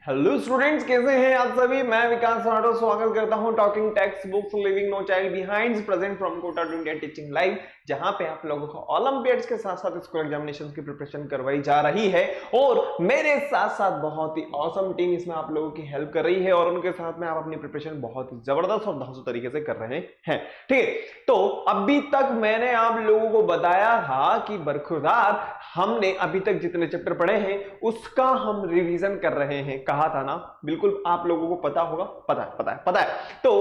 Hello students, कैसे हैं आप सभी। मैं विकास राठौर स्वागत करता हूं talking text books living no child behind present from Kota to India teaching live, जहां पे आप लोगों को ओलंपियाड्स के साथ साथ स्कूल एग्जामिनेशंस की प्रिपरेशन करवाई जा रही है और मेरे साथ साथ बहुत ही ऑसम टीम इसमें आप लोगों की हेल्प कर रही है और उनके साथ में आप अपनी प्रिपरेशन बहुत ही जबरदस्त और धांसू तरीके से कर रहे हैं। ठीक है, तो अभी तक मैंने आप लोगों को बताया था कि बरखुरदार हमने अभी तक जितने चैप्टर पढ़े हैं उसका हम रिवीजन कर रहे हैं। कहा था ना, बिल्कुल आप लोगों को पता होगा। पता है। तो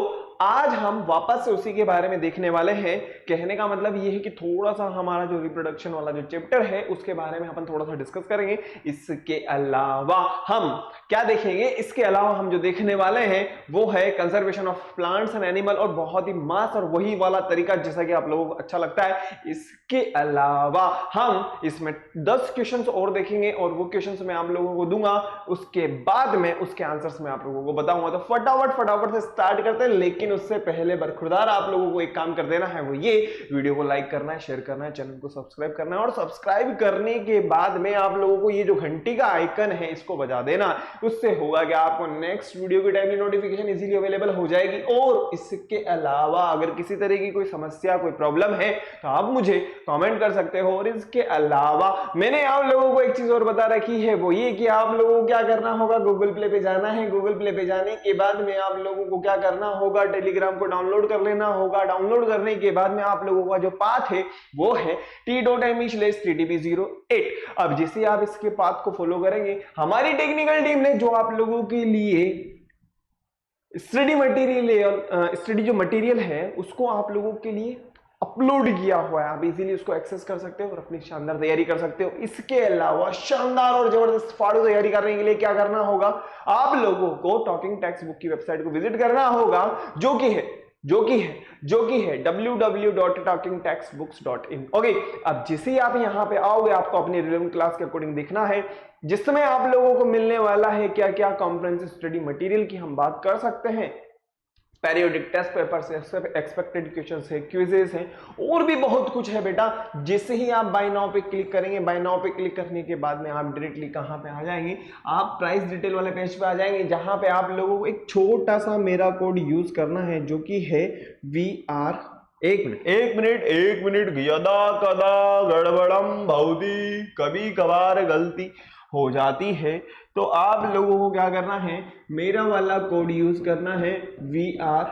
आज हम वापस से उसी के बारे में देखने वाले हैं। कहने का मतलब यह है कि थोड़ा सा हमारा जो रिप्रोडक्शन वाला जो चैप्टर है उसके बारे में अपन थोड़ा सा डिस्कस करेंगे। इसके अलावा हम क्या देखेंगे, इसके अलावा हम जो देखने वाले हैं वो है conservation of plants and animal, और बहुत ही मास और वही वाला तरीका जैसा कि आप लोगों को अच्छा लगता है। इसके अलावा हम इसमें 10 क्वेश्चंस और देखेंगे और वो क्वेश्चंस मैं आप लोगों को दूंगा, उसके बाद में उसके आंसर्स मैं आप लोगों को बताऊंगा। तो फटाफट से स्टार्ट करते हैं, लेकिन उससे पहले बरखुरदार आप लोगों को एक काम कर देना है, वो ये वीडियो को लाइक करना है, शेयर करना है, चैनल को सब्सक्राइब करना है और सब्सक्राइब करने के बाद में आप लोगों को ये जो घंटी का आइकन है इसको बजा देना। उससे होगा कि आपको नेक्स्ट वीडियो की टाइमली नोटिफिकेशन इजीली अवेलेबल हो जाएगी। और इसके अलावा अगर किसी तरह की कोई समस्या कोई प्रॉब्लम है तो आप मुझे कमेंट कर सकते हो। और इसके अलावा मैंने आप लोगों को एक चीज और बता रखी है, वो ये कि आप लोगों को क्या करना होगा, गूगल प्ले पे जाना है। गूगल प्ले पे जाने के बाद में आप लोगों को क्या करना होगा, टेलीग्राम को डाउनलोड कर लेना होगा। डाउनलोड करने के बाद में आप लोगों का जो पाथ है वो है t.me/ttb08। अब जैसे आप इसके पाथ को फॉलो करेंगे, हमारी टेक्निकल टीम ने जो आप लोगों के लिए स्टडी जो मटेरियल है उसको आप लोगों के लिए अपलोड किया हुआ है। आप इजीली उसको एक्सेस कर सकते हो और अपनी शानदार तैयारी कर सकते हो। इसके अलावा शानदार और जबरदस्त फाड़ू तैयारी करने के लिए क्या करना होगा, आप लोगों को टॉकिंग टेक्स्ट बुक की वेबसाइट को विजिट करना होगा, जो कि है www.talkingtextbooks.in। ओके, अब जैसे ही आप यहां पे आओगे आपको अपनी रिलेवेंट क्लास के अकॉर्डिंग देखना है, जिसमें आप लोगों को मिलने वाला है क्या क्या कॉम्प्रिहेंसिव स्टडी मटेरियल की हम बात कर सकते हैं, पेरियोडिक टेस्ट पेपर्स है, एक्सपेक्टेड क्वेश्चंस है, क्विजेस हैं और भी बहुत कुछ है बेटा। जैसे ही आप बाय नाउ पे क्लिक करेंगे, बाय नाउ पे क्लिक करने के बाद में आप डायरेक्टली कहां पे आ जाएंगे, आप प्राइस डिटेल वाले पेज पे आ जाएंगे, जहां पे आप लोगों को एक छोटा सा मेरा कोड यूज करना है जो कि है VR। एक मिनट यदा कदा गड़बड़म भौदी, कभी कभार गलती हो जाती है। तो आप लोगों को क्या करना है, मेरा वाला कोड यूज करना है VR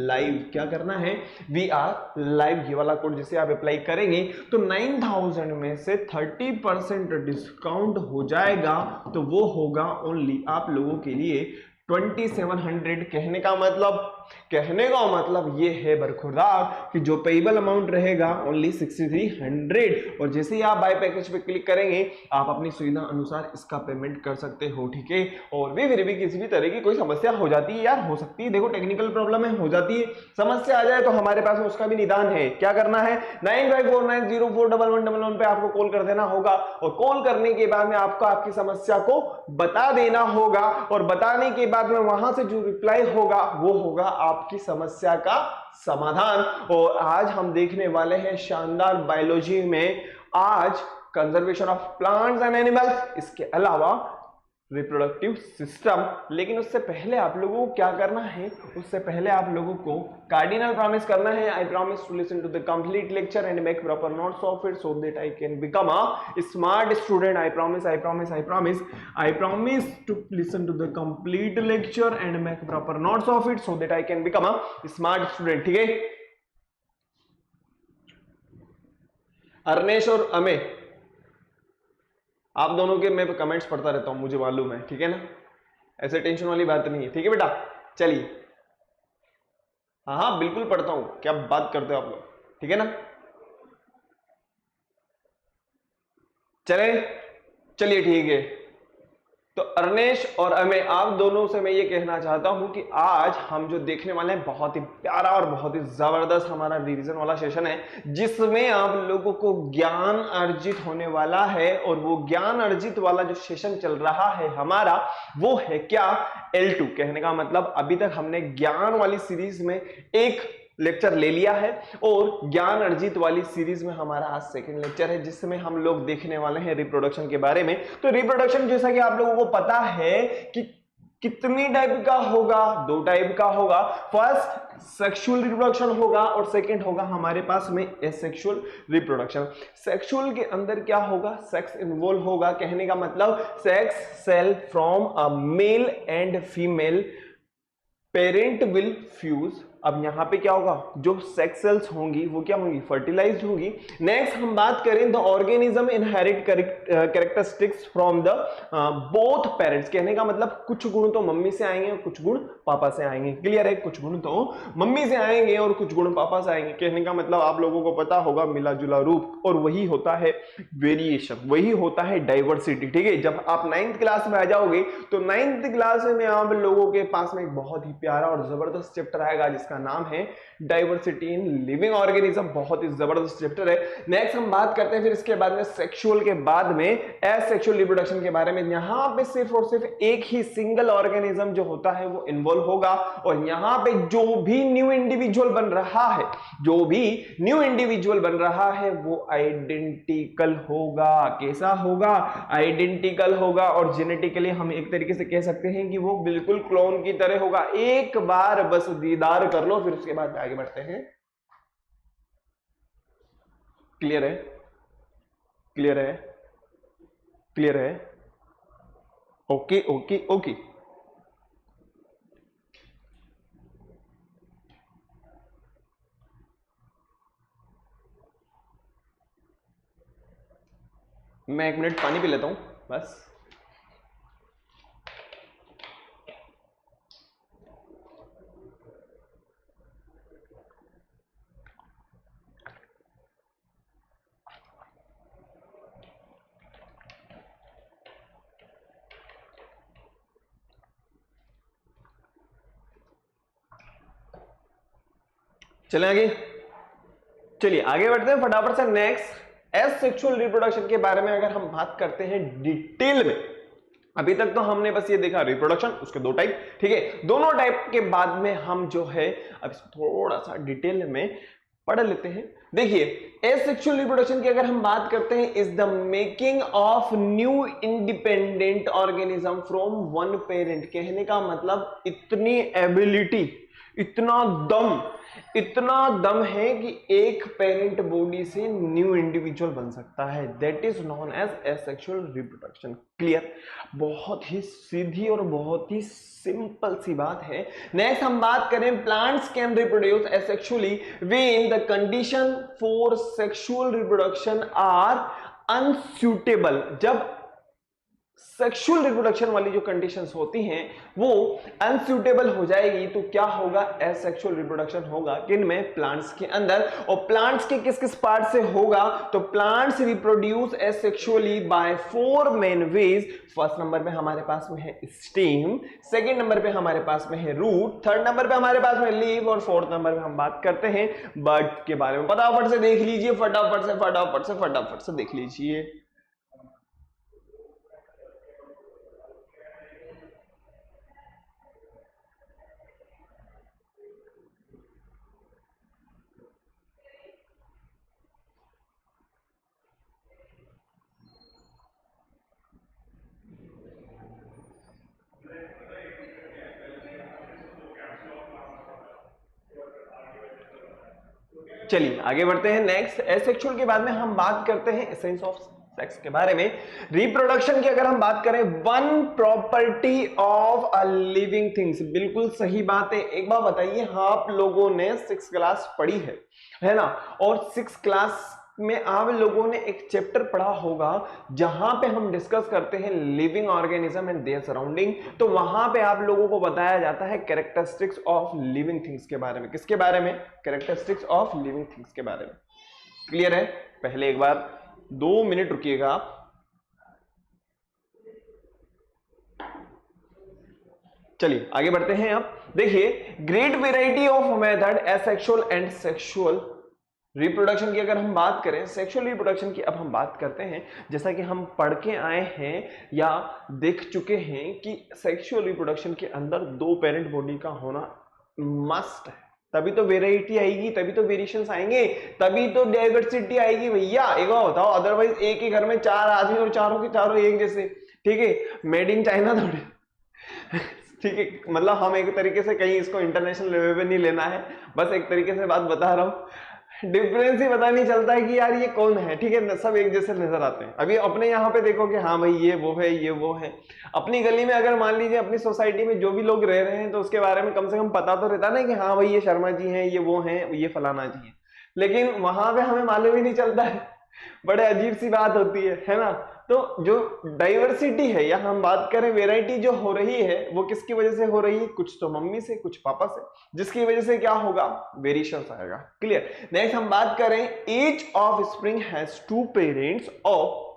लाइव। क्या करना है, VR लाइव, ये वाला कोड जिसे आप अप्लाई करेंगे तो 9000 में से 30% डिस्काउंट हो जाएगा। तो वो होगा ओनली आप लोगों के लिए 2700। कहने का मतलब ये है बरखुरदार कि जो पेएबल अमाउंट रहेगा ओनली 6300। और जैसे ही आप बाय पैकेज पे क्लिक करेंगे आप अपनी सुविधा अनुसार इसका पेमेंट कर सकते हो। ठीक है, और भी फिर भी किसी भी तरह की कोई समस्या हो जाती है यार, हो सकती है, देखो टेक्निकल प्रॉब्लम है, हो जाती है, समस्या आ जाए तो हमारे पास उसका भी निदान है। क्या करना है, 9549041111 पे आपको कॉल कर देना होगा और कॉल करने के बाद में आपको आपकी समस्या को बता देना होगा और बताने के बाद में वहां से जो रिप्लाई होगा वो होगा आपकी समस्या का समाधान। और आज हम देखने वाले हैं शानदार बायोलॉजी में आज conservation of plants and animals, इसके अलावा रिप्रोडक्टिव सिस्टम। लेकिन उससे पहले आप लोगों को क्या करना है, उससे पहले आप लोगों को कार्डिनल प्रॉमिस करना है। I promise to listen to the complete lecture and make proper notes of it so that I can become a smart student. I promise to listen to the complete lecture and make proper notes of it so that I can become a smart student. ठीक है, अर्नेश और अमे, आप दोनों के मैं comments पढ़ता रहता हूं, मुझे मालूम है, ठीक है ना, ऐसे टेंशन वाली बात नहीं है। ठीक है बेटा, चलिए, हाँ बिल्कुल पढ़ता हूं, क्या बात करते हो आप लोग, ठीक है ना। चलिए ठीक है, तो अर्नेश और अमे आप दोनों से मैं ये कहना चाहता हूं कि आज हम जो देखने वाले हैं बहुत ही प्यारा और बहुत ही जबरदस्त हमारा रिवीजन वाला सेशन है, जिसमें आप लोगों को ज्ञान अर्जित होने वाला है। और वो ज्ञान अर्जित वाला जो सेशन चल रहा है हमारा वो है क्या, L2। कहने का मतलब अभी तक हमने ज्ञान वाली सीरीज में एक लेक्चर ले लिया है और ज्ञान अर्जित वाली सीरीज में हमारा आज सेकंड लेक्चर है, जिसमें हम लोग देखने वाले हैं रिप्रोडक्शन के बारे में। तो रिप्रोडक्शन जैसा कि आप लोगों को पता है कि कितनी टाइप का होगा, दो टाइप का होगा। फर्स्ट सेक्सुअल रिप्रोडक्शन होगा और सेकंड होगा हमारे पास में एसेक्सुअल रिप्रोडक्शन। सेक्सुअल के अंदर क्या होगा, सेक्स इन्वॉल्व होगा। कहने का मतलब sex cell from a male and female parent will fuse. अब यहां पे क्या होगा, जो सेक्स सेल्स होंगी वो क्या होंगी, फर्टिलाइज्ड होंगी। नेक्स्ट हम बात करें the organism inherit characteristics from the both parents. कहने का मतलब कुछ गुण तो मम्मी से आएंगे और कुछ गुण पापा से आएंगे। क्लियर है, कुछ गुण तो मम्मी से आएंगे और कुछ गुण पापा से आएंगे। कहने का मतलब आप लोगों को पता होगा मिला जुला रूप, और वही होता है वेरिएशन, वही होता है डाइवर्सिटी। ठीक है, जब आप 9th क्लास में आ जाओगे तो 9th क्लास में आप लोगों के पास में एक बहुत ही प्यारा और जबरदस्त चैप्टर आएगा जिसका नाम है डाइवर्सिटी इन लिविंग ऑर्गेनिज्म। बहुत ही जबरदस्त चैप्टर है। नेक्स्ट हम बात करते हैं फिर इसके बाद में सेक्सुअल के बाद में एसेक्सुअल रिप्रोडक्शन के बारे में। यहां पे सिर्फ और सिर्फ एक ही सिंगल ऑर्गेनिज्म जो होता है वो इन्वॉल्व होगा, और यहां पे जो भी न्यू इंडिविजुअल बन रहा है, जो भी न्यू इंडिविजुअल बन रहा है वो आइडेंटिकल होगा। कैसा होगा, आइडेंटिकल होगा। और जेनेटिकली हम एक तरीके से कह सकते हैं कि वो बिल्कुल क्लोन की तरह होगा। एक बार बस दीदार कर लो, फिर उसके बाद आगे बढ़ते हैं। क्लियर है, क्लियर है, क्लियर है। Okay okay okay. मैं 1 मिनट पानी पी लेता हूं बस। चलें आगे, चलिए आगे बढ़ते हैं फटाफट से। नेक्स्ट एसेक्सुअल रिप्रोडक्शन के बारे में अगर हम बात करते हैं डिटेल में, अभी तक तो हमने बस ये देखा रिप्रोडक्शन, उसके दो टाइप। ठीक है, दोनों टाइप के बाद में हम जो है अब थोड़ा सा डिटेल में पढ़ लेते हैं। देखिए, एसेक्सुअल रिप्रोडक्शन की अगर हम बात करते हैं, is the making of new independent organism from one parent. कहने का मतलब इतनी एबिलिटी, इतना दम है कि एक पेरेंट बॉडी से न्यू इंडिविजुअल बन सकता है। That is known as asexual reproduction. Clear, बहुत ही सीधी और बहुत ही सिंपल सी बात है। नेक्स्ट हम बात करें, plants can reproduce asexually when the condition for sexual reproduction are unsuitable. जब सेक्सुअल रिप्रोडक्शन वाली जो कंडीशंस होती हैं वो अनसूटेबल हो जाएगी तो क्या होगा, एसेक्सुअल रिप्रोडक्शन होगा। किन में, प्लांट्स के अंदर। और प्लांट्स के किस किस पार्ट से होगा, तो plants reproduce asexually by 4 main ways. First number पे हमारे पास में है स्टेम, सेकंड नंबर पे हमारे पास में है रूट, थर्ड नंबर पे हमारे पास में लीव, और फोर्थ नंबर पे हम बात करते हैं बर्ड के बारे में। फटाफट से देख लीजिए, फटाफट से देख लीजिए। चलिए आगे बढ़ते हैं। नेक्स्ट एसेक्सुअल के बाद में हम बात करते हैं एसेंस ऑफ सेक्स के बारे में। रिप्रोडक्शन की अगर हम बात करें, one property of a living things. बिल्कुल सही बात है। एक बार बताइए, आप लोगों ने 6th क्लास पढ़ी है ना, और 6th क्लास में आप लोगों ने एक चैप्टर पढ़ा होगा जहां पे हम डिस्कस करते हैं living organism and their surrounding. तो वहां पे आप लोगों को बताया जाता है कैरेक्टरिस्टिक्स ऑफ लिविंग थिंग्स के बारे में। किसके बारे में, कैरेक्टरिस्टिक्स ऑफ लिविंग थिंग्स के बारे में। क्लियर है, पहले एक बार 2 मिनट रुकिएगा आप। चलिए आगे बढ़ते हैं। अब देखिए, great variety of method asexual and sexual reproduction की अगर हम बात करें, सेक्सुअल रिप्रोडक्शन की अब हम बात करते हैं। जैसा कि हम पढ़ के आए हैं या देख चुके हैं कि सेक्सुअल रिप्रोडक्शन के अंदर 2 पेरेंट बॉडी का होना मस्ट है। तभी तो वेराइटी आएगी, तभी तो वेरिएशंस आएंगे, तभी तो डाइवर्सिटी आएगी भैया। एक बार बताओ, अदरवाइज एक ही घर में 4 आदमी और चारों के चारों एक जैसे, ठीक है, मेड इन चाइना थोड़ी ठीक है, मतलब हम एक तरीके से कहीं इसको इंटरनेशनल लेवल पे नहीं लेना है, बस एक तरीके से बात बता रहा हूँ। डिफरेंस ही पता नहीं चलता है कि यार ये कौन है, ठीक है, सब एक जैसे नजर आते हैं। अभी अपने यहाँ पे देखो कि हाँ भाई ये वो है, ये वो है। अपनी गली में अगर मान लीजिए अपनी सोसाइटी में जो भी लोग रह रहे हैं तो उसके बारे में कम से कम पता तो रहता ना कि हाँ भाई ये शर्मा जी हैं, ये वो हैं, ये फलाना जी है, लेकिन वहां पे हमें मालूम ही नहीं चलता है। बड़े अजीब सी बात होती है ना। तो जो डाइवर्सिटी है या हम बात करें वेराइटी जो हो रही है वो किसकी वजह से हो रही है, कुछ तो मम्मी से कुछ पापा से, जिसकी वजह से क्या होगा, वेरिएशंस आएगा। क्लियर। नेक्स्ट हम बात करें each offspring has 2 parents और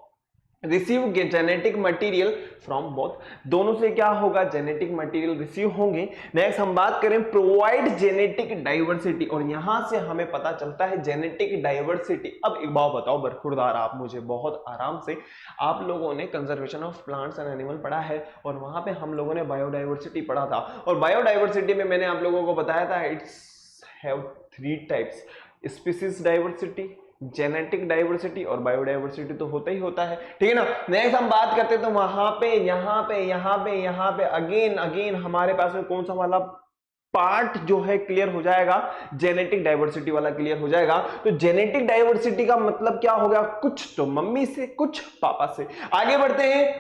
receive genetic material from both, दोनों से क्या होगा, जेनेटिक मटेरियल रिसीव होंगे। नेक्स्ट हम बात करें प्रोवाइड जेनेटिक डाइवर्सिटी, और यहां से हमें पता चलता है जेनेटिक डाइवर्सिटी। अब एक बात बताओ बरखुरदार, आप मुझे बहुत आराम से, आप लोगों ने conservation of plants and animal पढ़ा है और वहां पे हम लोगों ने बायोडाइवर्सिटी पढ़ा था, और बायोडाइवर्सिटी में मैंने आप लोगों को बताया था it's have 3 types, species diversity, genetic diversity और बायोडाइवर्सिटी तो होता ही होता है, ठीक है ना। नेक्स्ट हम बात करते हैं तो वहां पे यहाँ पे अगेन हमारे पास में कौन सा वाला पार्ट जो है क्लियर हो जाएगा, जेनेटिक डाइवर्सिटी वाला क्लियर हो जाएगा। तो जेनेटिक डाइवर्सिटी का मतलब क्या हो गया, कुछ तो मम्मी से कुछ पापा से। आगे बढ़ते हैं,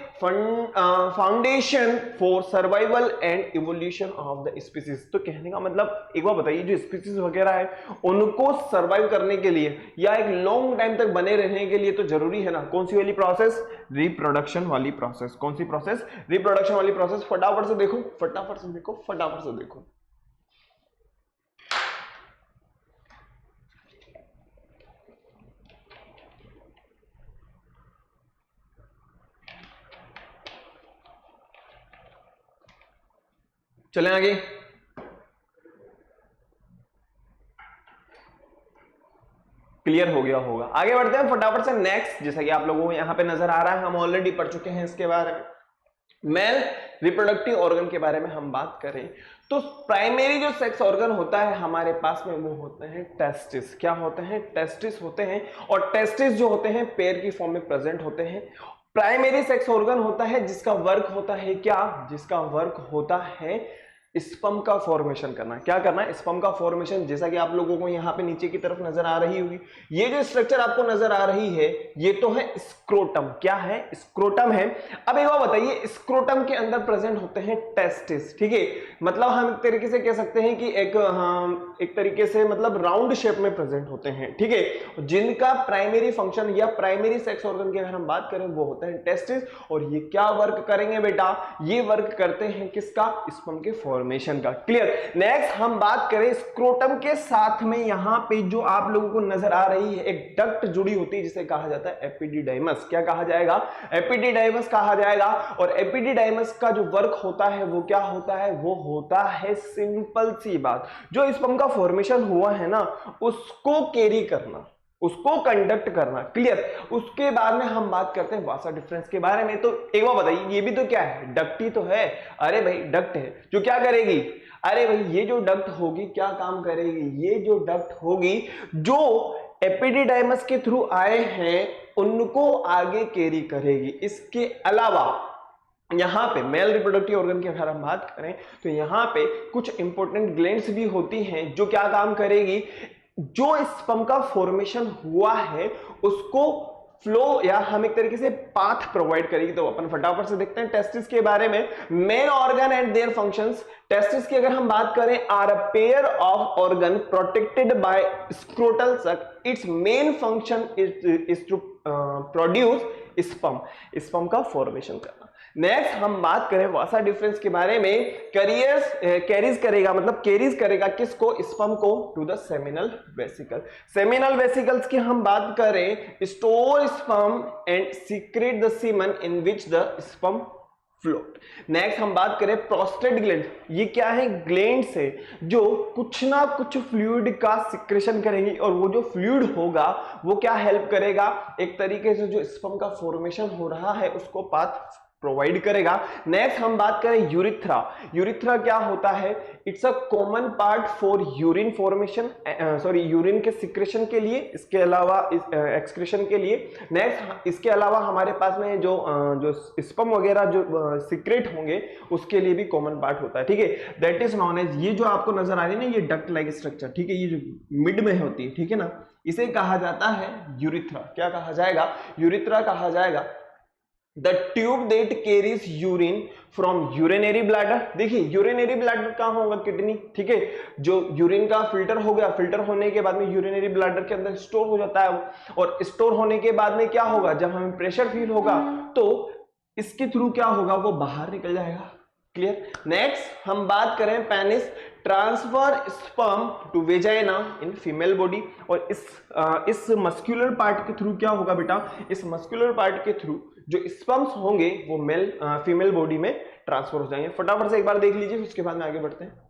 foundation for survival and evolution of the species. तो कहने का मतलब एक बार बताइए, जो स्पीसीज वगैरह है उनको सर्वाइव करने के लिए या एक लॉन्ग टाइम तक बने रहने के लिए तो जरूरी है ना, कौन सी वाली प्रोसेस, रिप्रोडक्शन वाली प्रोसेस। कौन सी प्रोसेस, रिप्रोडक्शन वाली प्रोसेस। फटाफट से देखो, फटाफट से देखो, फटाफट से देखो। चलें आगे। क्लियर हो गया होगा, आगे बढ़ते हैं फटाफट से नेक्स्ट। जैसा कि आप लोगों को यहां पे नजर आ रहा है, हम ऑलरेडी पढ़ चुके हैं इसके बारे में। मेल रिप्रोडक्टिव ऑर्गन के बारे में हम बात करें तो प्राइमरी जो सेक्स ऑर्गन होता है हमारे पास में वो होते हैं टेस्टिस। क्या होते हैं, टेस्टिस होते हैं, और टेस्टिस जो होते हैं पेयर की फॉर्म में प्रेजेंट होते हैं। प्राइमरी सेक्स ऑर्गन होता है जिसका वर्क होता है क्या, जिसका वर्क होता है स्पर्म का फॉर्मेशन करना। क्या करना, स्पर्म का फॉर्मेशन। जैसा कि आप लोगों को यहाँ पे नीचे की तरफ नजर आ रही होगी, ये जो स्ट्रक्चर आपको नजर आ रही है ये तो है स्क्रोटम। क्या है, स्क्रोटम है। अब एक बार बताइए, स्क्रोटम के अंदर प्रेजेंट होते हैं टेस्टिस, ठीक है, मतलब हम एक तरीके से कह सकते हैं कि एक तरीके से मतलब राउंड शेप में प्रेजेंट होते हैं, ठीक है, जिनका प्राइमरी फंक्शन या प्राइमरी सेक्स ऑर्गन की अगर हम बात करें वो होता है टेस्टिस। और ये क्या वर्क करेंगे बेटा, ये वर्क करते हैं किसका, स्पर्म के फॉर्मेशन का। क्लियर। नेक्स्ट हम बात करें स्क्रोटम के साथ में यहां पे जो आप लोगों को नजर आ रही है एक डक्ट जुड़ी होती है जिसे कहा जाता है एपिडिडाइमस। क्या कहा जाएगा, एपिडिडाइमस कहा जाएगा। और एपिडिडाइमस का जो वर्क होता है वो क्या होता है, वो होता है सिंपल सी बात, जो स्पर्म का फॉर्मेशन हुआ है ना उसको कैरी करना, उसको कंडक्ट करना। क्लियर। उसके बाद में हम बात करते हैं वासा डिफरेंस के बारे में। तो एक बार बताइए, ये भी तो क्या है, डक्ट ही तो है। अरे भाई डक्ट है जो क्या करेगी, अरे भाई ये जो डक्ट होगी क्या काम करेगी, ये जो डक्ट होगी जो एपिडिडाइमस के थ्रू आए हैं उनको आगे कैरी करेगी। इसके अलावा यहां पे मेल रिप्रोडक्टिव ऑर्गन की अगर हम बात करें तो यहां पे कुछ इंपॉर्टेंट ग्लैंड्स भी होती हैं जो क्या काम करेगी, जो स्पर्म का फॉर्मेशन हुआ है उसको फ्लो या हम एक तरीके से पाथ प्रोवाइड करेगी। तो अपन फटाफट से देखते हैं टेस्टिस के बारे में। Main organ and their functions. Testis की अगर हम बात करें are a pair of organ protected by scrotal sac. Its main function is to produce sperm, sperm का फॉर्मेशन करना। नेक्स्ट हम बात करें वासा डिफरेंस के बारे में। कैरीज करेगा, मतलब कैरीज करेगा किसको, स्पर्म को to the seminal vesicle. Seminal vesicles की हम बात करें, store sperm and secrete the semen in which the sperm float. Next हम बात करें प्रोस्टेट ग्लैंड। ये क्या है, ग्लैंड्स है जो कुछ ना कुछ फ्लूइड का सिक्रेशन करेंगी, और वो जो फ्लूइड होगा वो क्या हेल्प करेगा, एक तरीके से जो स्पर्म का फॉर्मेशन हो रहा है उसको पाथ प्रोवाइड करेगा। नेक्स्ट हम बात करें यूरिथ्रा। यूरिथ्रा क्या होता है? It's a common part for urine formation, sorry urine के सिक्रेशन के लिए, इसके अलावा एक्सक्रीशन के लिए। नेक्स्ट इसके अलावा हमारे पास में जो स्पर्म वगैरह जो सिक्रेट होंगे उसके लिए भी कॉमन पार्ट होता है, ठीक है। दैट इज नॉन एज, ये जो आपको नजर आ रही है ना, ये डक्ट लाइक स्ट्रक्चर, ठीक है, ये जो मिड में होती है, ठीक है ना, इसे कहा जाता है यूरिथ्रा। क्या कहा जाएगा? यूरिथ्रा कहा जाएगा। The tube that carries urine from urinary bladder. देखिए यूरिनरी ब्लैडर कहां होगा? किडनी, ठीक है। जो यूरिन का फिल्टर हो गया, फिल्टर होने के बाद में यूरिनरी ब्लैडर के अंदर स्टोर हो जाता है, और स्टोर होने के बाद में क्या होगा? जब हमें प्रेशर फील होगा तो इसके थ्रू क्या होगा? वो बाहर निकल जाएगा। क्लियर? नेक्स्ट हम बात करें penis, transfer sperm to vagina in female body. और इस मस्कुलर पार्ट के थ्रू क्या होगा बेटा? इस मस्कुलर पार्ट के थ्रू जो स्पर्म्स होंगे वो फीमेल बॉडी में ट्रांसफर हो जाएंगे। फटाफट से एक बार देख लीजिए, उसके बाद में आगे बढ़ते हैं।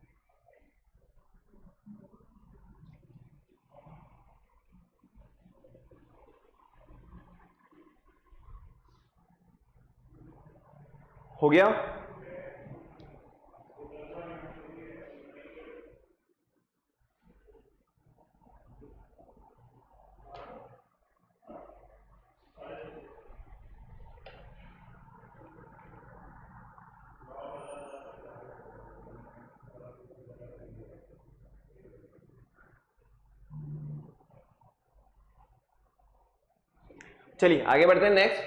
हो गया? चलिए आगे बढ़ते हैं। नेक्स्ट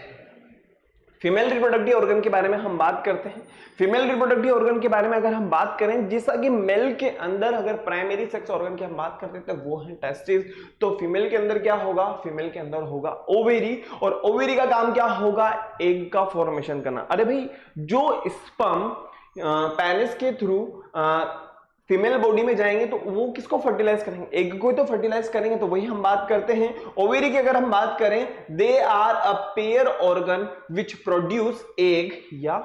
फीमेल रिप्रोडक्टिव ऑर्गन के बारे में हम बात करते हैं। फीमेल रिप्रोडक्टिव ऑर्गन के बारे में अगर हम बात करें, जैसा कि मेल के अंदर अगर प्राइमरी सेक्स ऑर्गन की हम बात करते हैं तो वो है टेस्टिस, तो फीमेल के अंदर क्या होगा? फीमेल के अंदर होगा ओवेरी, और ओवेरी का काम क्या होगा? एग का फॉर्मेशन करना। अरे भाई, जो स्पर्म पेनिस के थ्रू फीमेल बॉडी में जाएंगे तो वो किसको फर्टिलाइज करेंगे? एग को तो फर्टिलाइज करेंगे, तो वही हम बात करते हैं। ओवेरी की अगर हम बात करें, they are a pair organ which produce egg या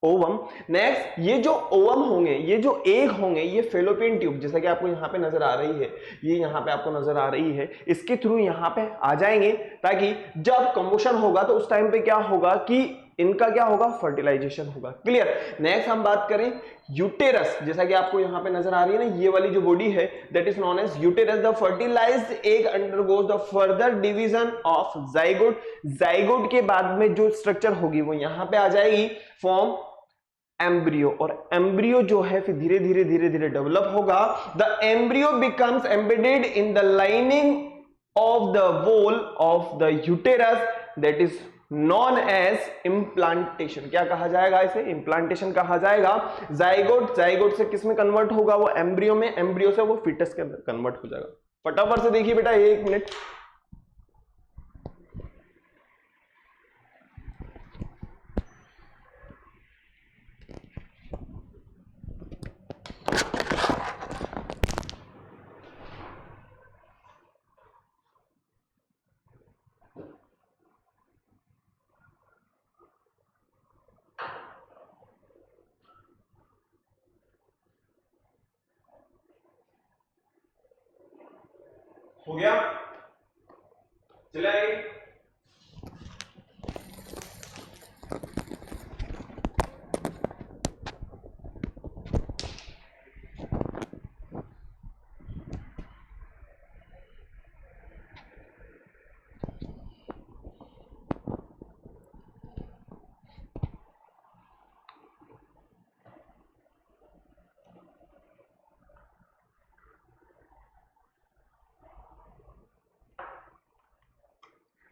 ओवम। नेक्स्ट ये जो ओवम होंगे, ये जो एग होंगे, ये फेलोपियन ट्यूब, जैसा कि आपको यहाँ पे नजर आ रही है, ये यहाँ पे आपको नजर आ रही है, इसके थ्रू यहाँ पे आ जाएंगे, ताकि जब कंबुशन होगा तो उस टाइम पे क्या होगा कि इनका क्या होगा? फर्टिलाइजेशन होगा। क्लियर? नेक्स्ट हम बात करें यूटेरस, जैसा कि आपको यहां पे नजर आ रही है ना, ये वाली जो बॉडी है, that is known as uterus. The fertilized egg undergoes the further division of zygote. Zygote के बाद में जो स्ट्रक्चर होगी वो यहां पे आ जाएगी, फॉर्म एम्ब्रियो, और एम्ब्रियो जो है फिर धीरे धीरे धीरे धीरे डेवलप होगा। The embryo becomes embedded in the lining of the wall of the uterus, that is known as implantation. क्या कहा जाएगा? इसे इम्प्लांटेशन कहा जाएगा। जाइगोट से किस में कन्वर्ट होगा? वो एम्ब्रियो में, एम्ब्रियो से वो फीटस के अंदर कन्वर्ट हो जाएगा। फटाफट से देखिए बेटा, एक मिनट। हो गया? चले आगे।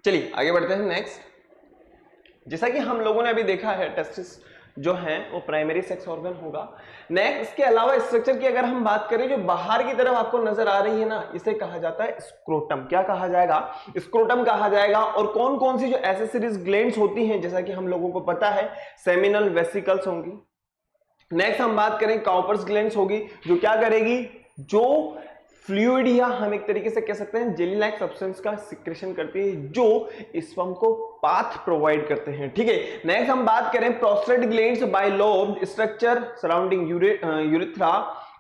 चलिए आगे बढ़ते हैं। नेक्स्ट, जैसा कि हम लोगों ने अभी देखा है, टेस्टिस जो है वो प्राइमरी सेक्स ऑर्गन होगा। नेक्स्ट इसके अलावा स्ट्रक्चर की अगर हम बात करें, जो बाहर की तरफ आपको नजर आ रही है ना, इसे कहा जाता है स्क्रोटम। क्या कहा जाएगा? स्क्रोटम कहा जाएगा। और कौन कौन सी जो एक्सेसरीज ग्लैंड्स होती हैं, जैसा कि हम लोगों को पता है, सेमिनल वेसिकल्स होंगी। नेक्स्ट हम बात करें काउपर्स ग्लैंड्स होगी, जो क्या करेगी? जो फ्लूइड या हम एक तरीके से कह सकते हैं जेली लाइक सब्सटेंस का सिक्रेशन करती है, जो स्पर्म को पाथ प्रोवाइड करते हैं। ठीक है। नेक्स्ट हम बात करें prostate glands by lobe structure surrounding urethra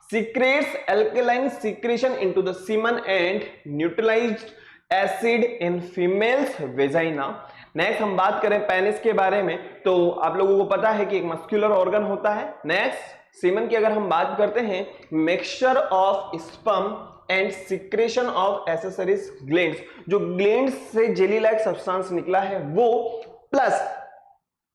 secretes alkaline secretion into the semen and neutralized acid in female's vagina. Next हम बात करें पेनिस के बारे में, तो आप लोगों को पता है कि एक मस्कुलर ऑर्गन होता है। नेक्स्ट सीमन की अगर हम बात करते हैं, mixture of sperm and secretion of accessories glands, जो ग्लैंड्स से जेली लाइक सब्सटेंस निकला है वो, प्लस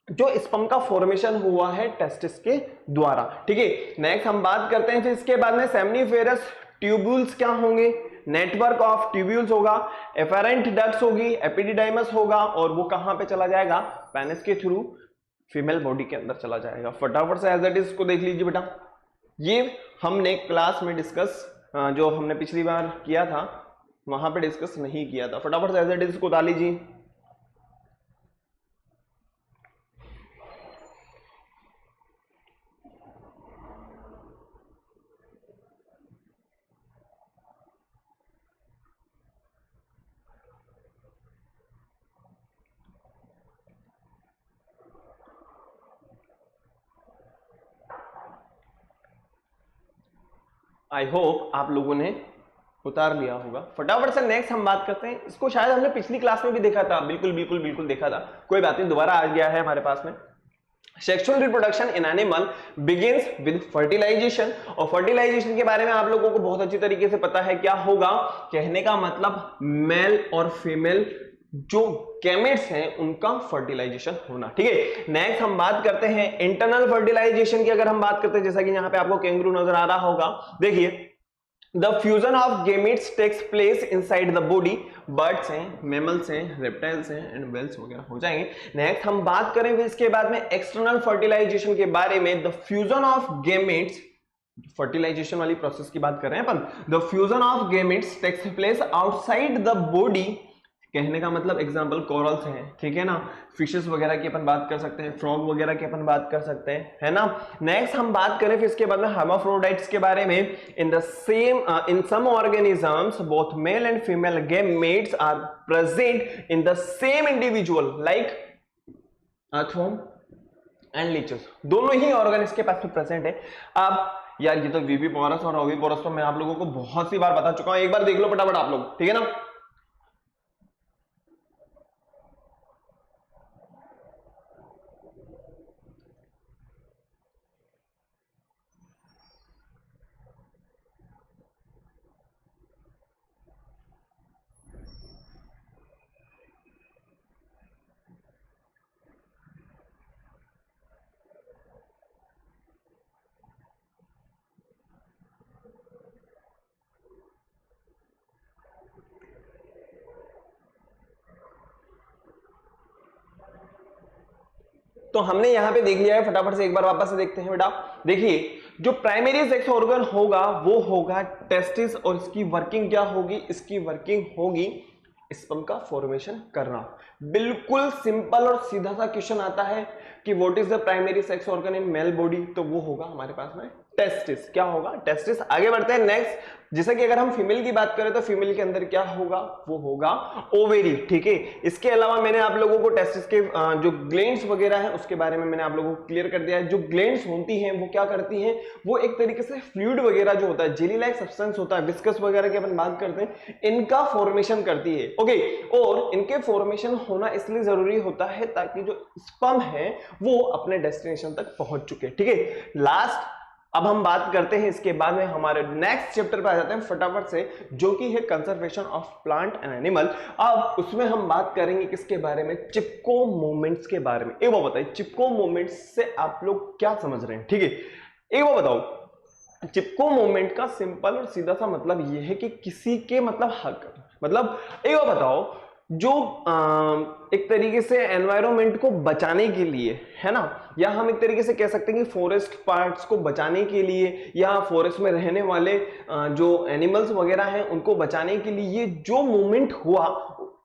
जो स्पर्म का फॉर्मेशन हुआ है टेस्टिस के द्वारा। ठीक है, नेक्स्ट हम बात करते हैं फिर इसके बाद में सेमनीफेरस ट्यूब्यूल्स क्या होंगे, नेटवर्क ऑफ ट्यूब्यूल्स होगा, एफेरेंट डक्ट्स होगी, एपिडिडाइमस होगा, और वो कहां पे चला जाएगा, पेनिस के थ्रू फीमेल बॉडी के अंदर चला जाएगा। फटाफट से एज इट इज को देख लीजिए बेटा, ये हमने क्लास में डिस्कस जो हमने पिछली बार किया था वहां पे डिस्कस नहीं किया था। फटाफट से एज इट इज को डाल लीजिए। आई होप आप लोगों ने उतार लिया होगा। फटाफट से नेक्स्ट हम बात करते हैं, इसको शायद हमने पिछली क्लास में भी देखा था, बिल्कुल बिल्कुल बिल्कुल देखा था, कोई बात नहीं, दोबारा आ गया है हमारे पास में। Sexual reproduction in animal begins with fertilization, और फर्टिलाइजेशन के बारे में आप लोगों को बहुत अच्छी तरीके से पता है क्या होगा, कहने का मतलब मेल और फीमेल जो गैमेट्स हैं उनका फर्टिलाइजेशन होना। ठीक है, नेक्स्ट हम बात करते हैं इंटरनल फर्टिलाइजेशन की। अगर हम बात करते हैं, जैसा कि यहां पे आपको कैंगरू नजर आ रहा होगा, देखिए, the fusion of gametes takes place inside the body, birds हैं, मैमल्स हैं, रेप्टाइल्स हैं एंड वेल्स वगैरह हो जाएंगे। नेक्स्ट हम बात करें इसके बाद में एक्सटर्नल फर्टिलाइजेशन के बारे में, the fusion of gametes, fertilization वाली प्रोसेस की बात कर रहे हैं अपन, the fusion of gametes takes place outside the body, कहने का मतलब एग्जांपल कोरल्स हैं, ठीक है ना, फिशेस वगैरह की अपन बात कर सकते हैं, फ्रॉग वगैरह की अपन बात कर सकते हैं, है ना। नेक्स्ट हम बात करें फिर इसके बाद में हर्माफ्रोडाइट्स के बारे में, in the same in some organisms both male and female gametes are present in the same individual like earthworm and leeches, दोनों ही ऑर्गन इसके पास में प्रेजेंट है। अब यार ये तो विविपोरस और ओविपोरस तो मैं आप लोगों को बहुत सी बार बता चुका हूं, एक बार देख लो फटाफट आप लोग, ठीक है ना। तो हमने यहां पे देख लिया है, फटाफट से एक बार वापस से देखते हैं बेटा। देखिए, जो प्राइमरी सेक्स ऑर्गन होगा वो होगा टेस्टिस, और इसकी वर्किंग क्या होगी, इसकी वर्किंग होगी स्पर्म का फॉर्मेशन करना। बिल्कुल सिंपल और सीधा सा क्वेश्चन आता है कि what is the primary sex organ in male body, तो वो होगा हमारे पास में टेस्टिस। क्या होगा, टेस्टिस। आगे बढ़ते हैं नेक्स्ट, जैसा कि अगर हम फीमेल की बात करें तो फीमेल के अंदर क्या होगा, वो होगा ओवेरी, ठीक है। इसके अलावा मैंने आप लोगों को टेस्टिस के जो ग्लैंड्स वगैरह हैं उसके बारे में मैंने आप लोगों को क्लियर कर दिया है। जो ग्लैंड्स होती हैं वो क्या करती हैं, वो एक तरीके से फ्लूइड वगैरह जो होता है, जेली लाइक सब्सटेंस होता है, विस्कस वगैरह की अपन बात करते हैं, इनका फॉर्मेशन करती है, ओके। और इनके फॉर्मेशन होना इसलिए जरूरी होता है ताकि जो स्पर्म है वो अपने डेस्टिनेशन तक पहुंच चुके, ठीक है। लास्ट अब हम बात करते हैं इसके बाद में हमारे नेक्स्ट चैप्टर पे आ जाते हैं फटाफट से, जो कि है conservation of plant and animal. अब उसमें हम बात करेंगे किसके बारे में, चिपको मूवमेंट्स के बारे में। एक बार बताइए, चिपको मूवमेंट्स से आप लोग क्या समझ रहे हैं, ठीक है। एक बार बताओ, चिपको मूवमेंट का सिंपल और सीधा सा मतलब यह है कि किसी के मतलब हक, मतलब एक बार बताओ, जो एक तरीके से एनवायरनमेंट को बचाने के लिए, है ना, या हम एक तरीके से कह सकते हैं कि फॉरेस्ट पार्ट्स को बचाने के लिए, या फॉरेस्ट में रहने वाले जो एनिमल्स वगैरह हैं उनको बचाने के लिए जो मूवमेंट हुआ,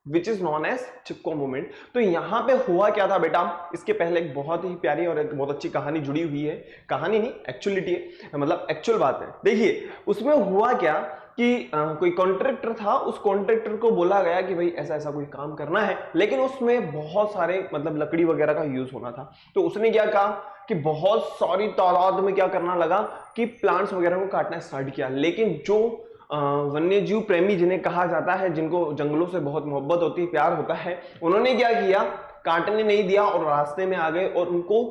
which is known as Chipko movement. तो यहां पे हुआ क्या था बेटा, इसके पहले एक बहुत ही प्यारी और एक बहुत अच्छी कहानी जुड़ी हुई है, कहानी नहीं एक्चुअलिटी है, मतलब एक्चुअल बात है। देखिए उसमें हुआ क्या कि कोई कॉन्ट्रैक्टर था, उस कॉन्ट्रैक्टर को बोला गया कि भाई ऐसा ऐसा कोई काम करना है, लेकिन उसमें बहुत सारे मतलब लकड़ी वगैरह का यूज होना था। तो उसने क्या कहा कि बहुत सारी तादाद में क्या करना लगा कि प्लांट्स वगैरह को काटना स्टार्ट किया, लेकिन जो वन्य जीव प्रेमी जिन्हें कहा जाता है, जिनको जंगलों से बहुत मोहब्बत होती है, प्यार होता है, उन्होंने क्या किया, काटने नहीं दिया और रास्ते में आ गए और उनको